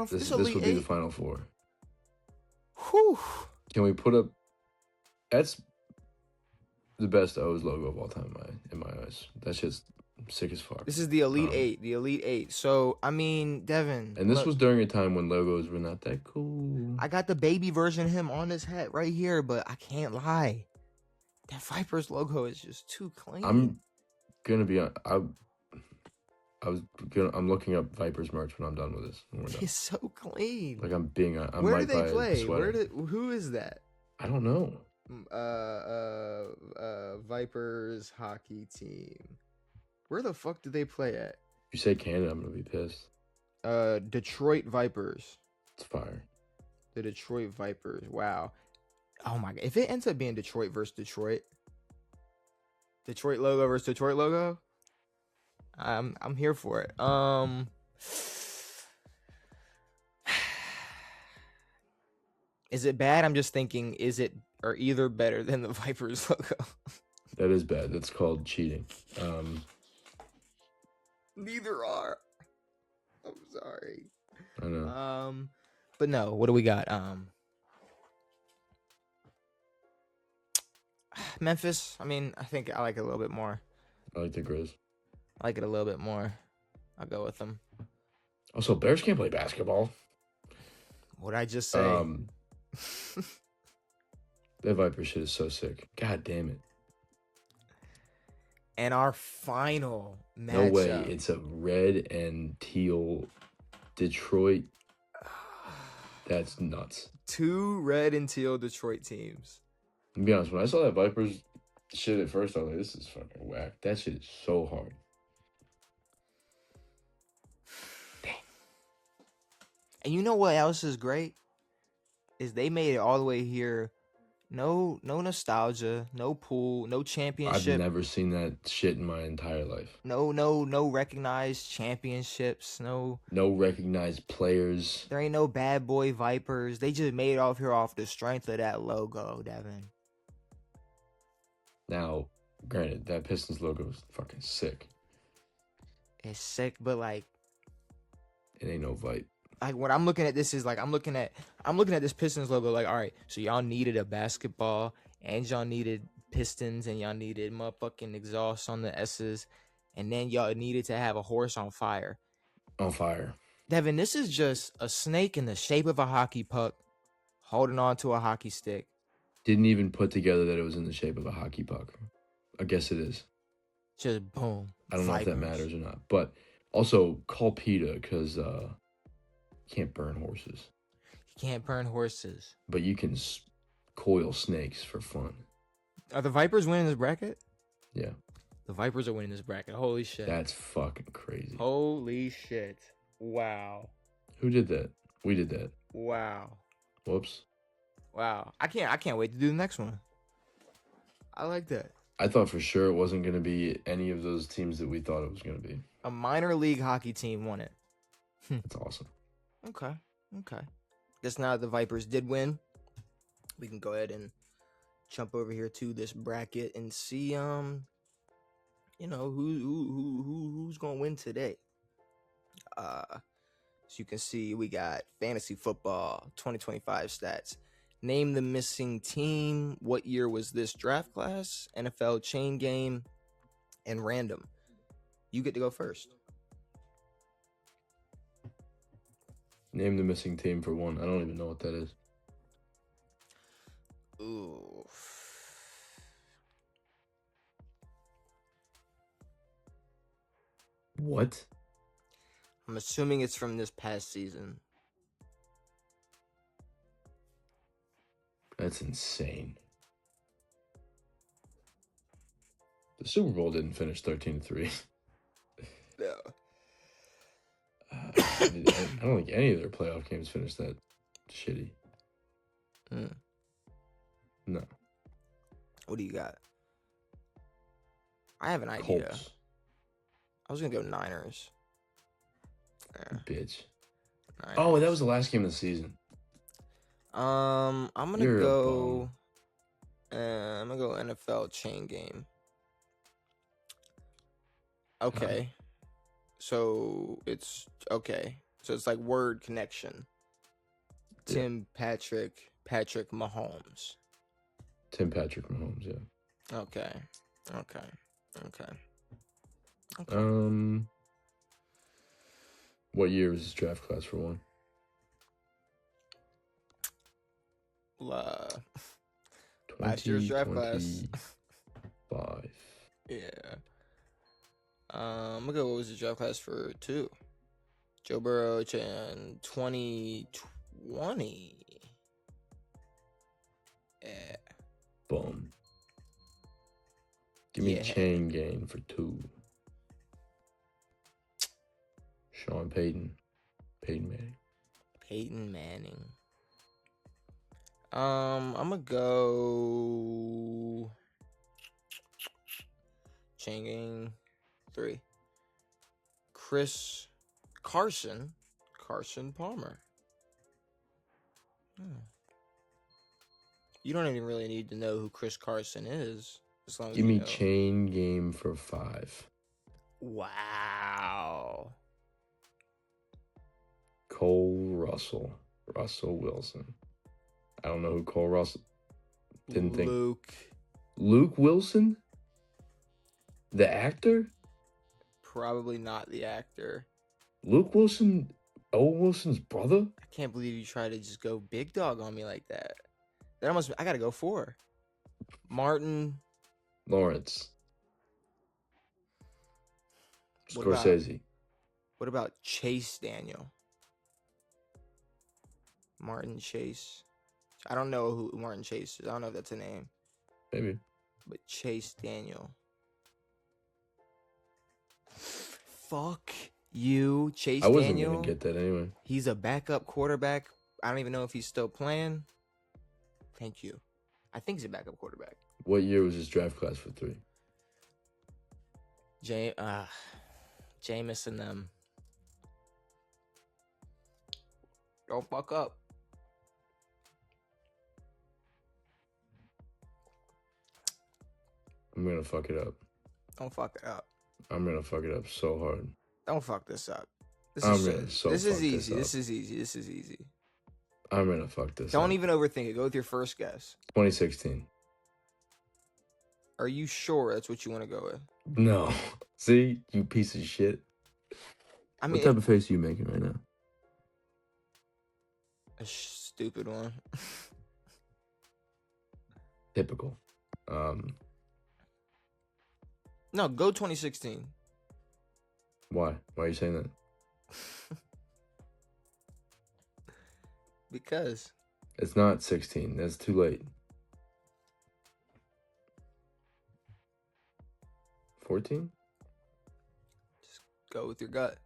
This would be the Final Four. Whew. Can we put up... That's the best O's logo of all time in my eyes. That shit's sick as fuck. This is the Elite 8. The Elite 8. So, I mean, Devin. And this was during a time when logos were not that cool. I got the baby version of him on this hat right here, but I can't lie. That Vipers logo is just too clean. I'm gonna be on. I'm looking up Vipers merch when I'm done with this. When we're done. It's so clean. Like I Where do might they buy a play? sweater. Who is that? I don't know. Vipers hockey team. Where the fuck do they play at? If you say Canada, I'm gonna be pissed. Detroit Vipers. It's fire. The Detroit Vipers. Wow. Oh my god. If it ends up being Detroit versus Detroit, Detroit logo versus Detroit logo, I'm here for it. Is it bad? I'm just thinking, is it or either better than the Vipers logo? That is bad. That's called cheating. Neither are. I'm sorry. I know. But no, what do we got? Memphis. I mean, I think I like it a little bit more. I like the Grizz. I like it a little bit more. I'll go with them. Also, Bears can't play basketball. What'd I just say? That Viper shit is so sick. God damn it. And our final matchup. No way. It's a red and teal Detroit. That's nuts. 2 red and teal Detroit teams. To be honest, when I saw that Vipers shit at first, I was like, this is fucking whack. That shit is so hard. Dang. And you know what else is great? Is they made it all the way here. No nostalgia, no pool, no championship. I've never seen that shit in my entire life. No recognized championships. No recognized players. There ain't no bad boy Vipers. They just made it off here off the strength of that logo, Devin. Now, granted, that Pistons logo is fucking sick. It's sick, but like, it ain't no Vipe. Like when I'm looking at this is like I'm looking at this Pistons logo. Like, all right, so y'all needed a basketball and y'all needed pistons and y'all needed motherfucking exhaust on the S's, and then y'all needed to have a horse on fire. On fire. Devin, this is just a snake in the shape of a hockey puck holding on to a hockey stick. Didn't even put together that it was in the shape of a hockey puck. I guess it is. Just boom. I don't know if that matters or not. But also call PETA because can't burn horses. You can't burn horses. But you can coil snakes for fun. Are the Vipers winning this bracket? Yeah. The Vipers are winning this bracket. Holy shit. That's fucking crazy. Holy shit. Wow. Who did that? We did that. Wow. Whoops. Wow. I can't wait to do the next one. I like that. I thought for sure it wasn't going to be any of those teams that we thought it was going to be. A minor league hockey team won it. That's awesome. Okay. Guess now the Vipers did win. We can go ahead and jump over here to this bracket and see who's gonna win today. So you can see we got fantasy football 2025 stats. Name the missing team. What year was this draft class? NFL chain game and random. You get to go first. Name the missing team for one. I don't even know what that is. Ooh. What? I'm assuming it's from this past season. That's insane. The Super Bowl didn't finish 13-3. No. I don't think any of their playoff games finished that shitty. No. What do you got? I have an idea. Colts. I was gonna go Niners. Yeah. Bitch. Niners. Oh, that was the last game of the season. I'm gonna go NFL chain game. Okay. So it's okay. So it's like word connection. Tim Patrick Mahomes. Tim Patrick Mahomes, yeah. Okay. What year was this draft class for one? Last year's draft class. 5. Yeah. I'm gonna go. What was the draft class for 2? Joe Burrow in 2020. Yeah. Boom. Give me chain gang for 2. Sean Payton. Peyton Manning. Peyton Manning. I'm gonna go chain gang 3. Carson Palmer. You don't even really need to know who Chris Carson is, as long as Give you me know. chain game for 5. Wow. Cole Russell Wilson. I don't know who Cole Russell. Didn't think. Luke Wilson? The actor? Probably not the actor. Luke Wilson, Owen Wilson's brother? I can't believe you tried to just go big dog on me like that. I gotta go 4. Martin Lawrence. Scorsese. What about Chase Daniel? Martin Chase. I don't know who Martin Chase is. I don't know if that's a name. Maybe. But Chase Daniel. Fuck you, Chase Daniel. I wasn't going to get that anyway. He's a backup quarterback. I don't even know if he's still playing. Thank you. I think he's a backup quarterback. What year was his draft class for 3? Jameis and them. Don't fuck up. I'm going to fuck it up. Don't fuck it up. I'm going to fuck it up so hard. Don't fuck this up. This is easy. I'm going to fuck this up. Don't even overthink it. Go with your first guess. 2016. Are you sure that's what you want to go with? No. See? You piece of shit. I mean, what type of face are you making right now? A stupid one. Typical. No, go 2016. Why? Why are you saying that? Because. It's not 16. That's too late. 14? Just go with your gut.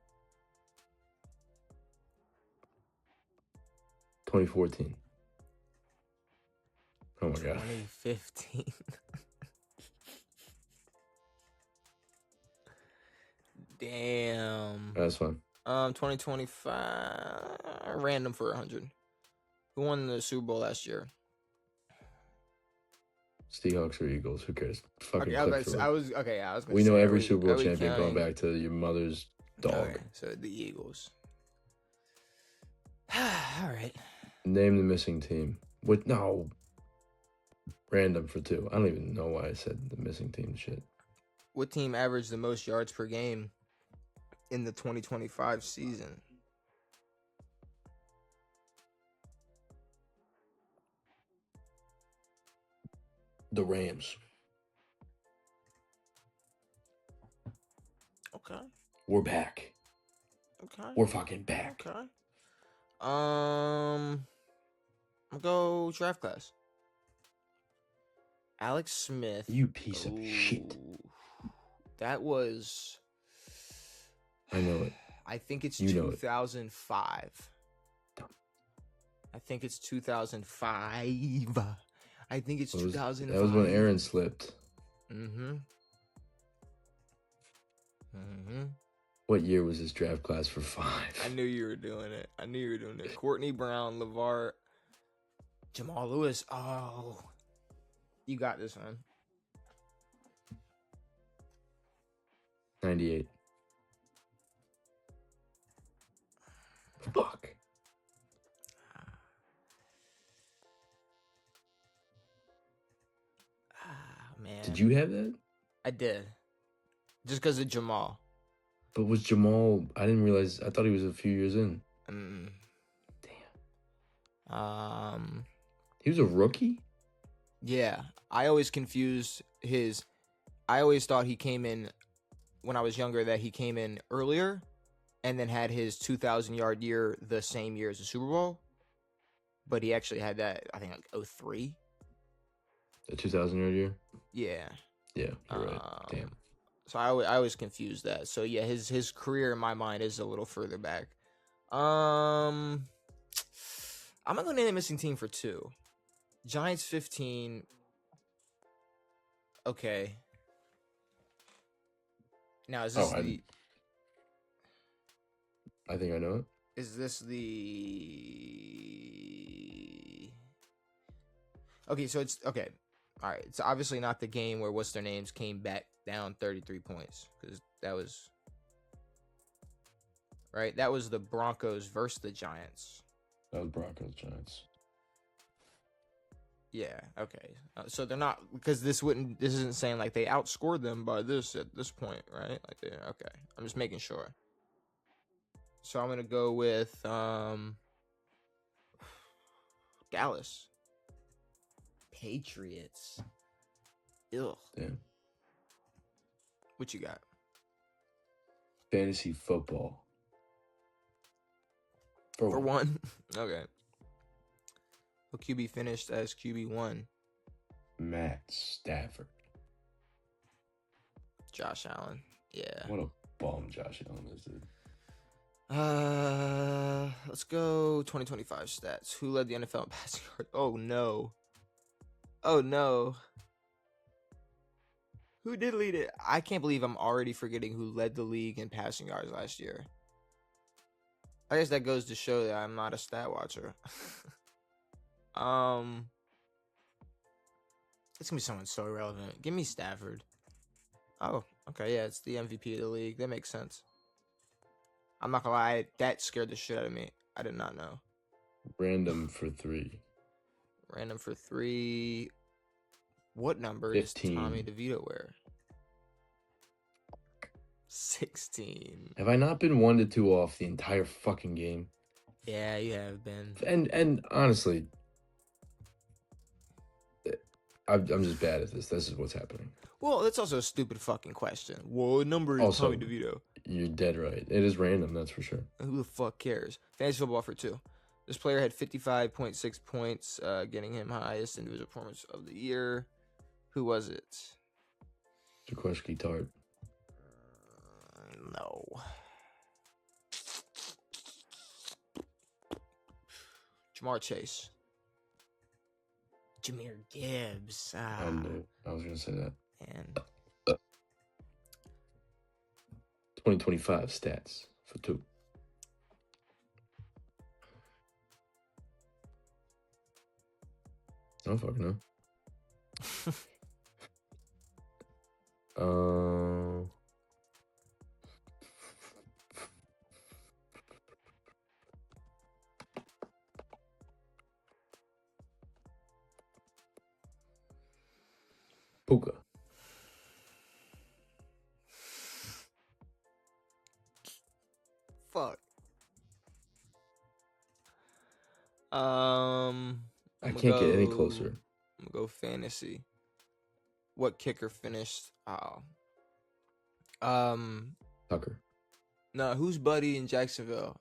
2014. Oh my god. 2015. Damn. That's fine. 2025. Random for 100. Who won the Super Bowl last year? Seahawks or Eagles? Who cares? Fucking okay, I was gonna we say, know every Super Bowl champion going back to your mother's dog. Okay, so the Eagles. All right. Name the missing team. What? No. Random for 2. I don't even know why I said the missing team shit. What team averaged the most yards per game in the 2025 season? The Rams. Okay. We're back. Okay. We're fucking back. Okay. I'll go draft class. Alex Smith. You piece of shit. That was. I know it. I think it's you 2005. I think it's 2005. I think it's 2005. That was when Aaron slipped. Mm-hmm. What year was his draft class for 5? I knew you were doing it. Courtney Brown, LeVar, Jamal Lewis. Oh, you got this, man. 98. Fuck. Man. Did you have that? I did. Just because of Jamal. But was Jamal... I didn't realize... I thought he was a few years in. Damn. He was a rookie? Yeah. I always confused his... I always thought he came in when I was younger that he came in earlier and then had his 2,000-yard year the same year as the Super Bowl. But he actually had that, I think, like 03. The 2,000-yard year? Yeah. Yeah, you're right. Damn. So I always confuse that. So yeah, his career in my mind is a little further back. I'm gonna go name a missing team for 2. Giants 15. Okay. Now is this I think I know it. Is this the? Okay, so it's okay. All right, it's obviously not the game where what's their names came back down 33 points because that was right. That was the Broncos versus the Giants. That was Broncos Giants. Yeah. Okay. So they're not because this isn't saying like they outscored them by this at this point, right? Like they okay. I'm just making sure. So I'm gonna go with Dallas. Patriots. Ugh. Damn. What you got? Fantasy football. For one? Okay. Well, QB finished as QB1. Matt Stafford. Josh Allen. Yeah. What a bum Josh Allen is, dude. Let's go 2025 stats. Who led the NFL in passing yards? Oh no. Oh no. Who did lead it? I can't believe I'm already forgetting who led the league in passing yards last year. I guess that goes to show that I'm not a stat watcher. It's gonna be someone so irrelevant. Give me Stafford. Oh, okay, yeah, it's the MVP of the league. That makes sense. I'm not gonna lie, that scared the shit out of me. I did not know. Random for 3. Random for 3. What number 15. does Tommy DeVito wear? 16. Have I not been 1 to 2 off the entire fucking game? Yeah, you have been. And honestly, I'm just bad at this. This is what's happening. Well, that's also a stupid fucking question. What number is Also, Tommy DeVito? You're dead right. It is random, that's for sure. Who the fuck cares? Fantasy football for 2. This player had 55.6 points, getting him highest individual performance of the year. Who was it? Jaqueski Tart. No. Jamar Chase. Jahmyr Gibbs. I knew. I was going to say that. And 2025 stats for 2. I don't fucking know. Puka. fuck. I can't get any closer. I'm gonna go fantasy. What kicker finished? Tucker. No, who's buddy in Jacksonville?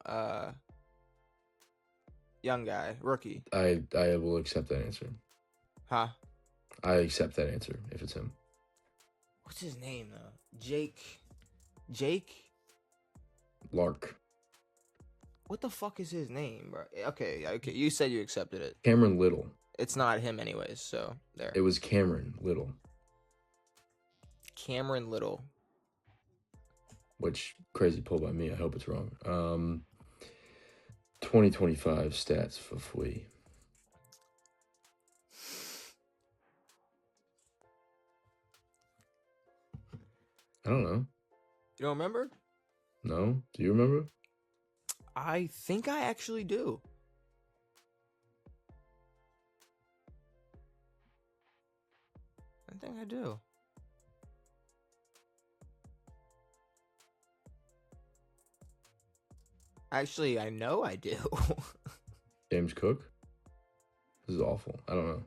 Young guy, rookie. I will accept that answer. Huh? I accept that answer if it's him. What's his name though? Jake? Lark. What the fuck is his name, bro? Okay. You said you accepted it. Cameron Little. It's not him anyways, so there. It was Cameron Little. Cameron Little. Which, crazy pull by me. I hope it's wrong. 2025 stats for Fui. I don't know. You don't remember? No? Do you remember? I think I actually do. I think I do. Actually, I know I do. James Cook? This is awful. I don't know.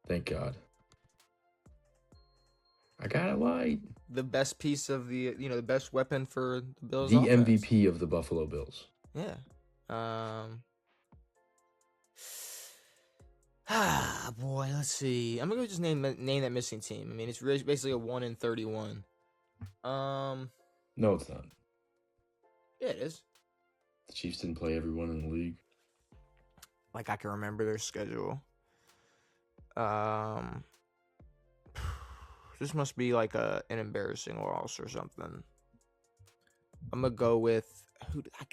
Thank God. I got it right. the best piece of the best weapon for the Bills The offense. MVP of the Buffalo Bills. Yeah. Boy, let's see. I'm gonna go just name that missing team. I mean, it's really basically a 1-31. No, it's not. Yeah, it is. The Chiefs didn't play everyone in the league. Like, I can remember their schedule. This must be like an embarrassing loss or something. I'm gonna go with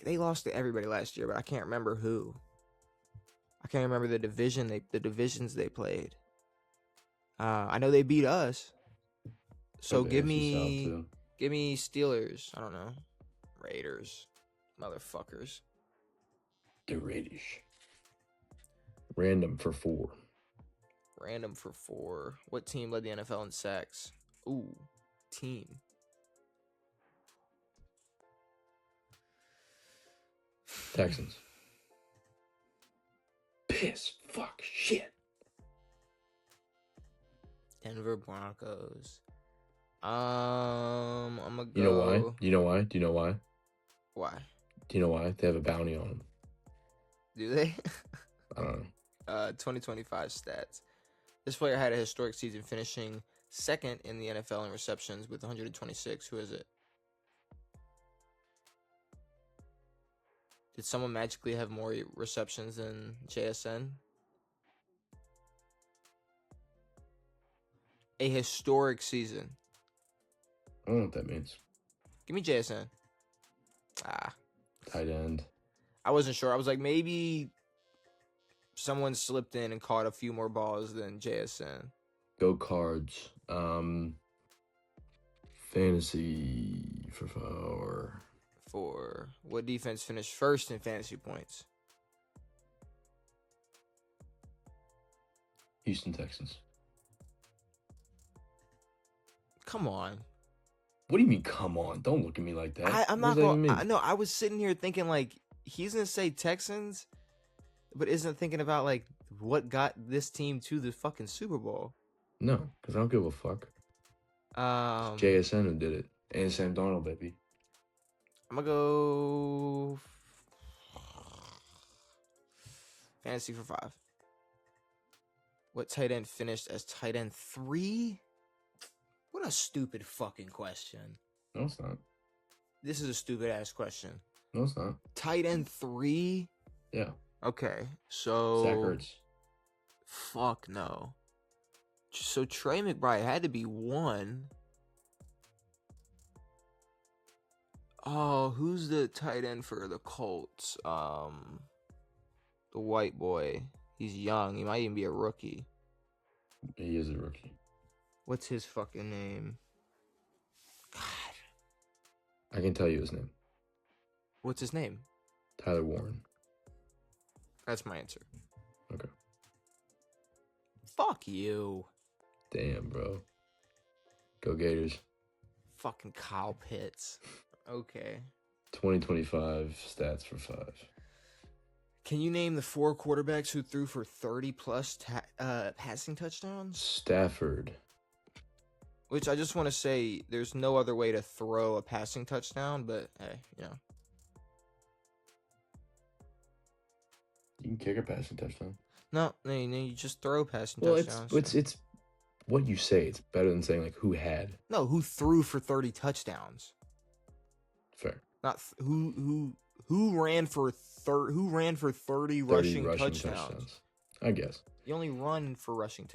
they lost to everybody last year, but I can't remember who. I can't remember the divisions they played. I know they beat us. So give me Steelers. I don't know. Raiders. Motherfuckers. The Raiders. Random for 4. What team led the NFL in sacks? Ooh, team. Texans. Piss. Fuck. Shit. Denver Broncos. I'm gonna go. You know why? Do you know why? Why? Do you know why? They have a bounty on them. Do they? I don't know. 2025 stats. This player had a historic season, finishing second in the NFL in receptions with 126. Who is it? Did someone magically have more receptions than JSN? A historic season. I don't know what that means. Give me JSN. Tight end. I wasn't sure. I was like, maybe someone slipped in and caught a few more balls than JSN. Go Cards. Fantasy for 4. For what defense finished first in fantasy points? Houston Texans. Come on. What do you mean, come on? Don't look at me like that. I'm not going to. No, I was sitting here thinking, like, he's going to say Texans, but isn't thinking about, like, what got this team to the fucking Super Bowl. No, because I don't give a fuck. It's JSN who did it. And Sam Darnold, baby. I'm going to go fantasy for 5. What tight end finished as tight end 3? What a stupid fucking question. No, it's not. This is a stupid ass question. No, it's not. Tight end 3? Yeah. Okay, so Zach Ertz. Fuck no. So Trey McBride had to be 1. Oh, who's the tight end for the Colts? The white boy. He's young. He might even be a rookie. He is a rookie. What's his fucking name? God. I can tell you his name. What's his name? Tyler Warren. That's my answer. Okay. Fuck you. Damn, bro. Go Gators. Fucking Kyle Pitts. Okay. 2025 stats for 5. Can you name the 4 quarterbacks who threw for 30-plus passing touchdowns? Stafford. Which I just want to say, there's no other way to throw a passing touchdown, but hey, you know. You can kick a passing touchdown. No, you just throw passing Well, touchdowns. it's what you say. It's better than saying like who had. No, who threw for 30 touchdowns? Fair. Not who ran for 30 rushing touchdowns. I guess. You only run for rushing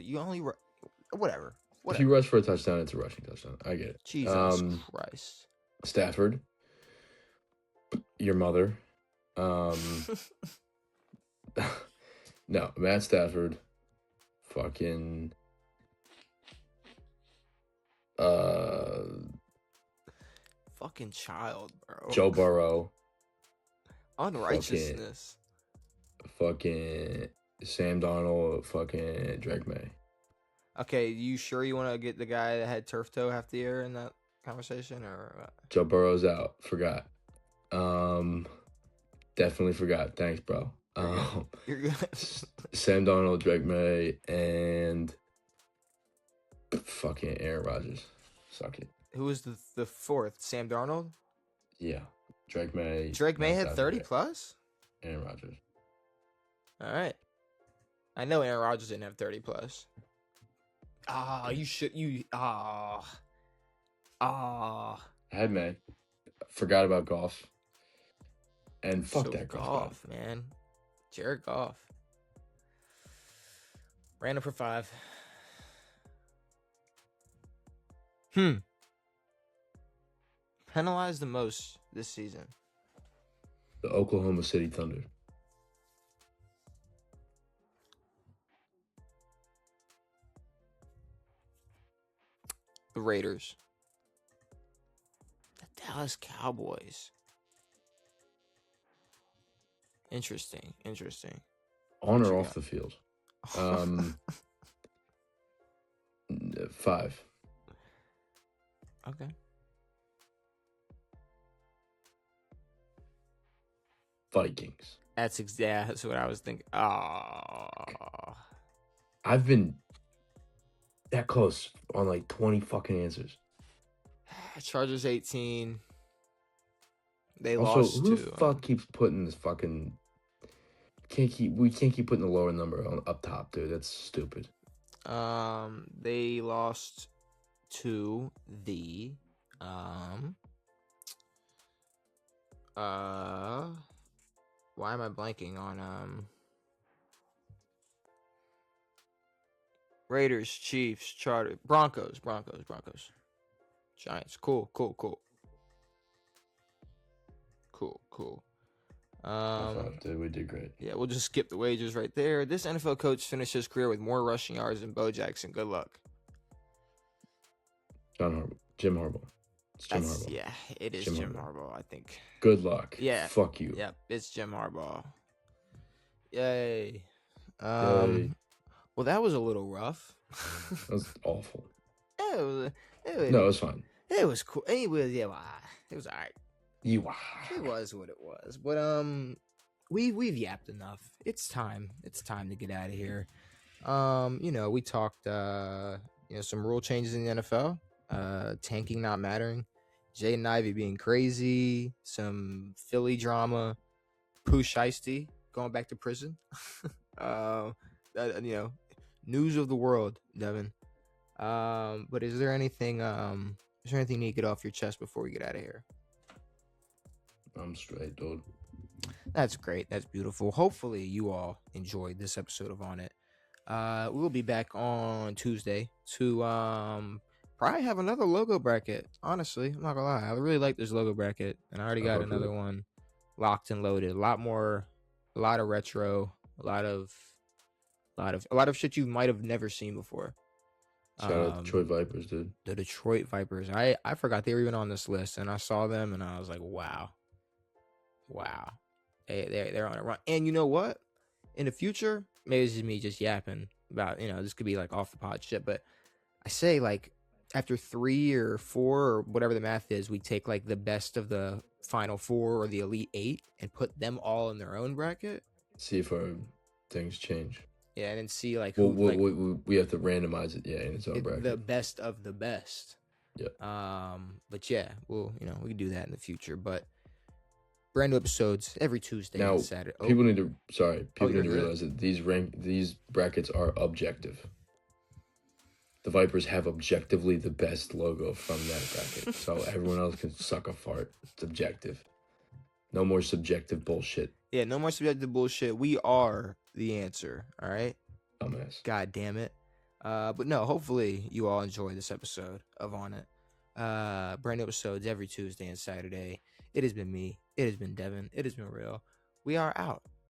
whatever. If you rush for a touchdown, it's a rushing touchdown. I get it. Jesus Christ. Stafford. Your mother. No, Matt Stafford. Fucking. Fucking child, bro. Joe Burrow. Unrighteousness. Fucking Sam Darnold. Fucking Drake May. Okay, you sure you want to get the guy that had turf toe half the year in that conversation, or what? Joe Burrow's out. Forgot. Definitely forgot. Thanks, bro. You're good. Sam Darnold, Drake May, and fucking Aaron Rodgers. Suck it. Who was the fourth? Sam Darnold? Yeah. Drake May. Drake May had 30 Saturday. plus? Aaron Rodgers. All right. I know Aaron Rodgers didn't have 30 plus. I had May. Forgot about Goff. And fuck So that Goff, man. Jared Goff. Ran up for 5. Penalized the most this season. The Oklahoma City Thunder. The Raiders. The Dallas Cowboys. Interesting. On What or you off got? the field? 5. Okay. Vikings. That's what I was thinking. I've been that close on like 20 fucking answers. Chargers 18. They Also, lost who to the fuck keeps putting this fucking... We can't keep putting the lower number up top, dude. That's stupid. they lost to the why am I blanking on Raiders, Chiefs, Broncos, Giants. Cool. High five, dude. We did great. Yeah, we'll just skip the wagers right there. This NFL coach finished his career with more rushing yards than Bo Jackson. Good luck. Jim Harbaugh. It's Jim Harbaugh. Yeah, it is Jim Harbaugh, I think. Good luck. Yeah. Fuck you. Yep, it's Jim Harbaugh. Yay. Yay. Well, that was a little rough. That was awful. No, it was fine. It was cool. It was all right. It was what it was. But we've yapped enough. It's time to get out of here. We talked some rule changes in the NFL, tanking not mattering, Jaden Ivey being crazy, some Philly drama, Pooh Shiesty going back to prison. News of the world, Devin. But is there anything you need to get off your chest before we get out of here? I'm straight, dude. That's great. That's beautiful. Hopefully you all enjoyed this episode of On It. We'll be back on Tuesday to probably have another logo bracket. Honestly, I'm not gonna lie. I really like this logo bracket, and I already got another one locked and loaded. A lot of retro, a lot of shit you might have never seen before. Shout out the Detroit Vipers, dude. The Detroit Vipers. I forgot they were even on this list, and I saw them, and I was like, wow. They're on a run. And you know what? In the future, maybe this is me just yapping about, this could be like off the pod shit, but I say like after 3 or 4 or whatever the math is, we take like the best of the final 4 or the elite 8 and put them all in their own bracket. See if our things change. Yeah, and then see like we have to randomize it, in its own bracket. The best of the best. Yeah. But yeah, we can do that in the future. But brand new episodes every Tuesday and Saturday. People need to realize that these brackets are objective. The Vipers have objectively the best logo from that bracket, so everyone else can suck a fart. It's objective. No more subjective bullshit. Yeah, no more subjective bullshit. We are the answer. All right. Dumbass. God damn it. But no, hopefully you all enjoy this episode of On It. Brand new episodes every Tuesday and Saturday. It has been me. It has been Devin. It has been real. We are out.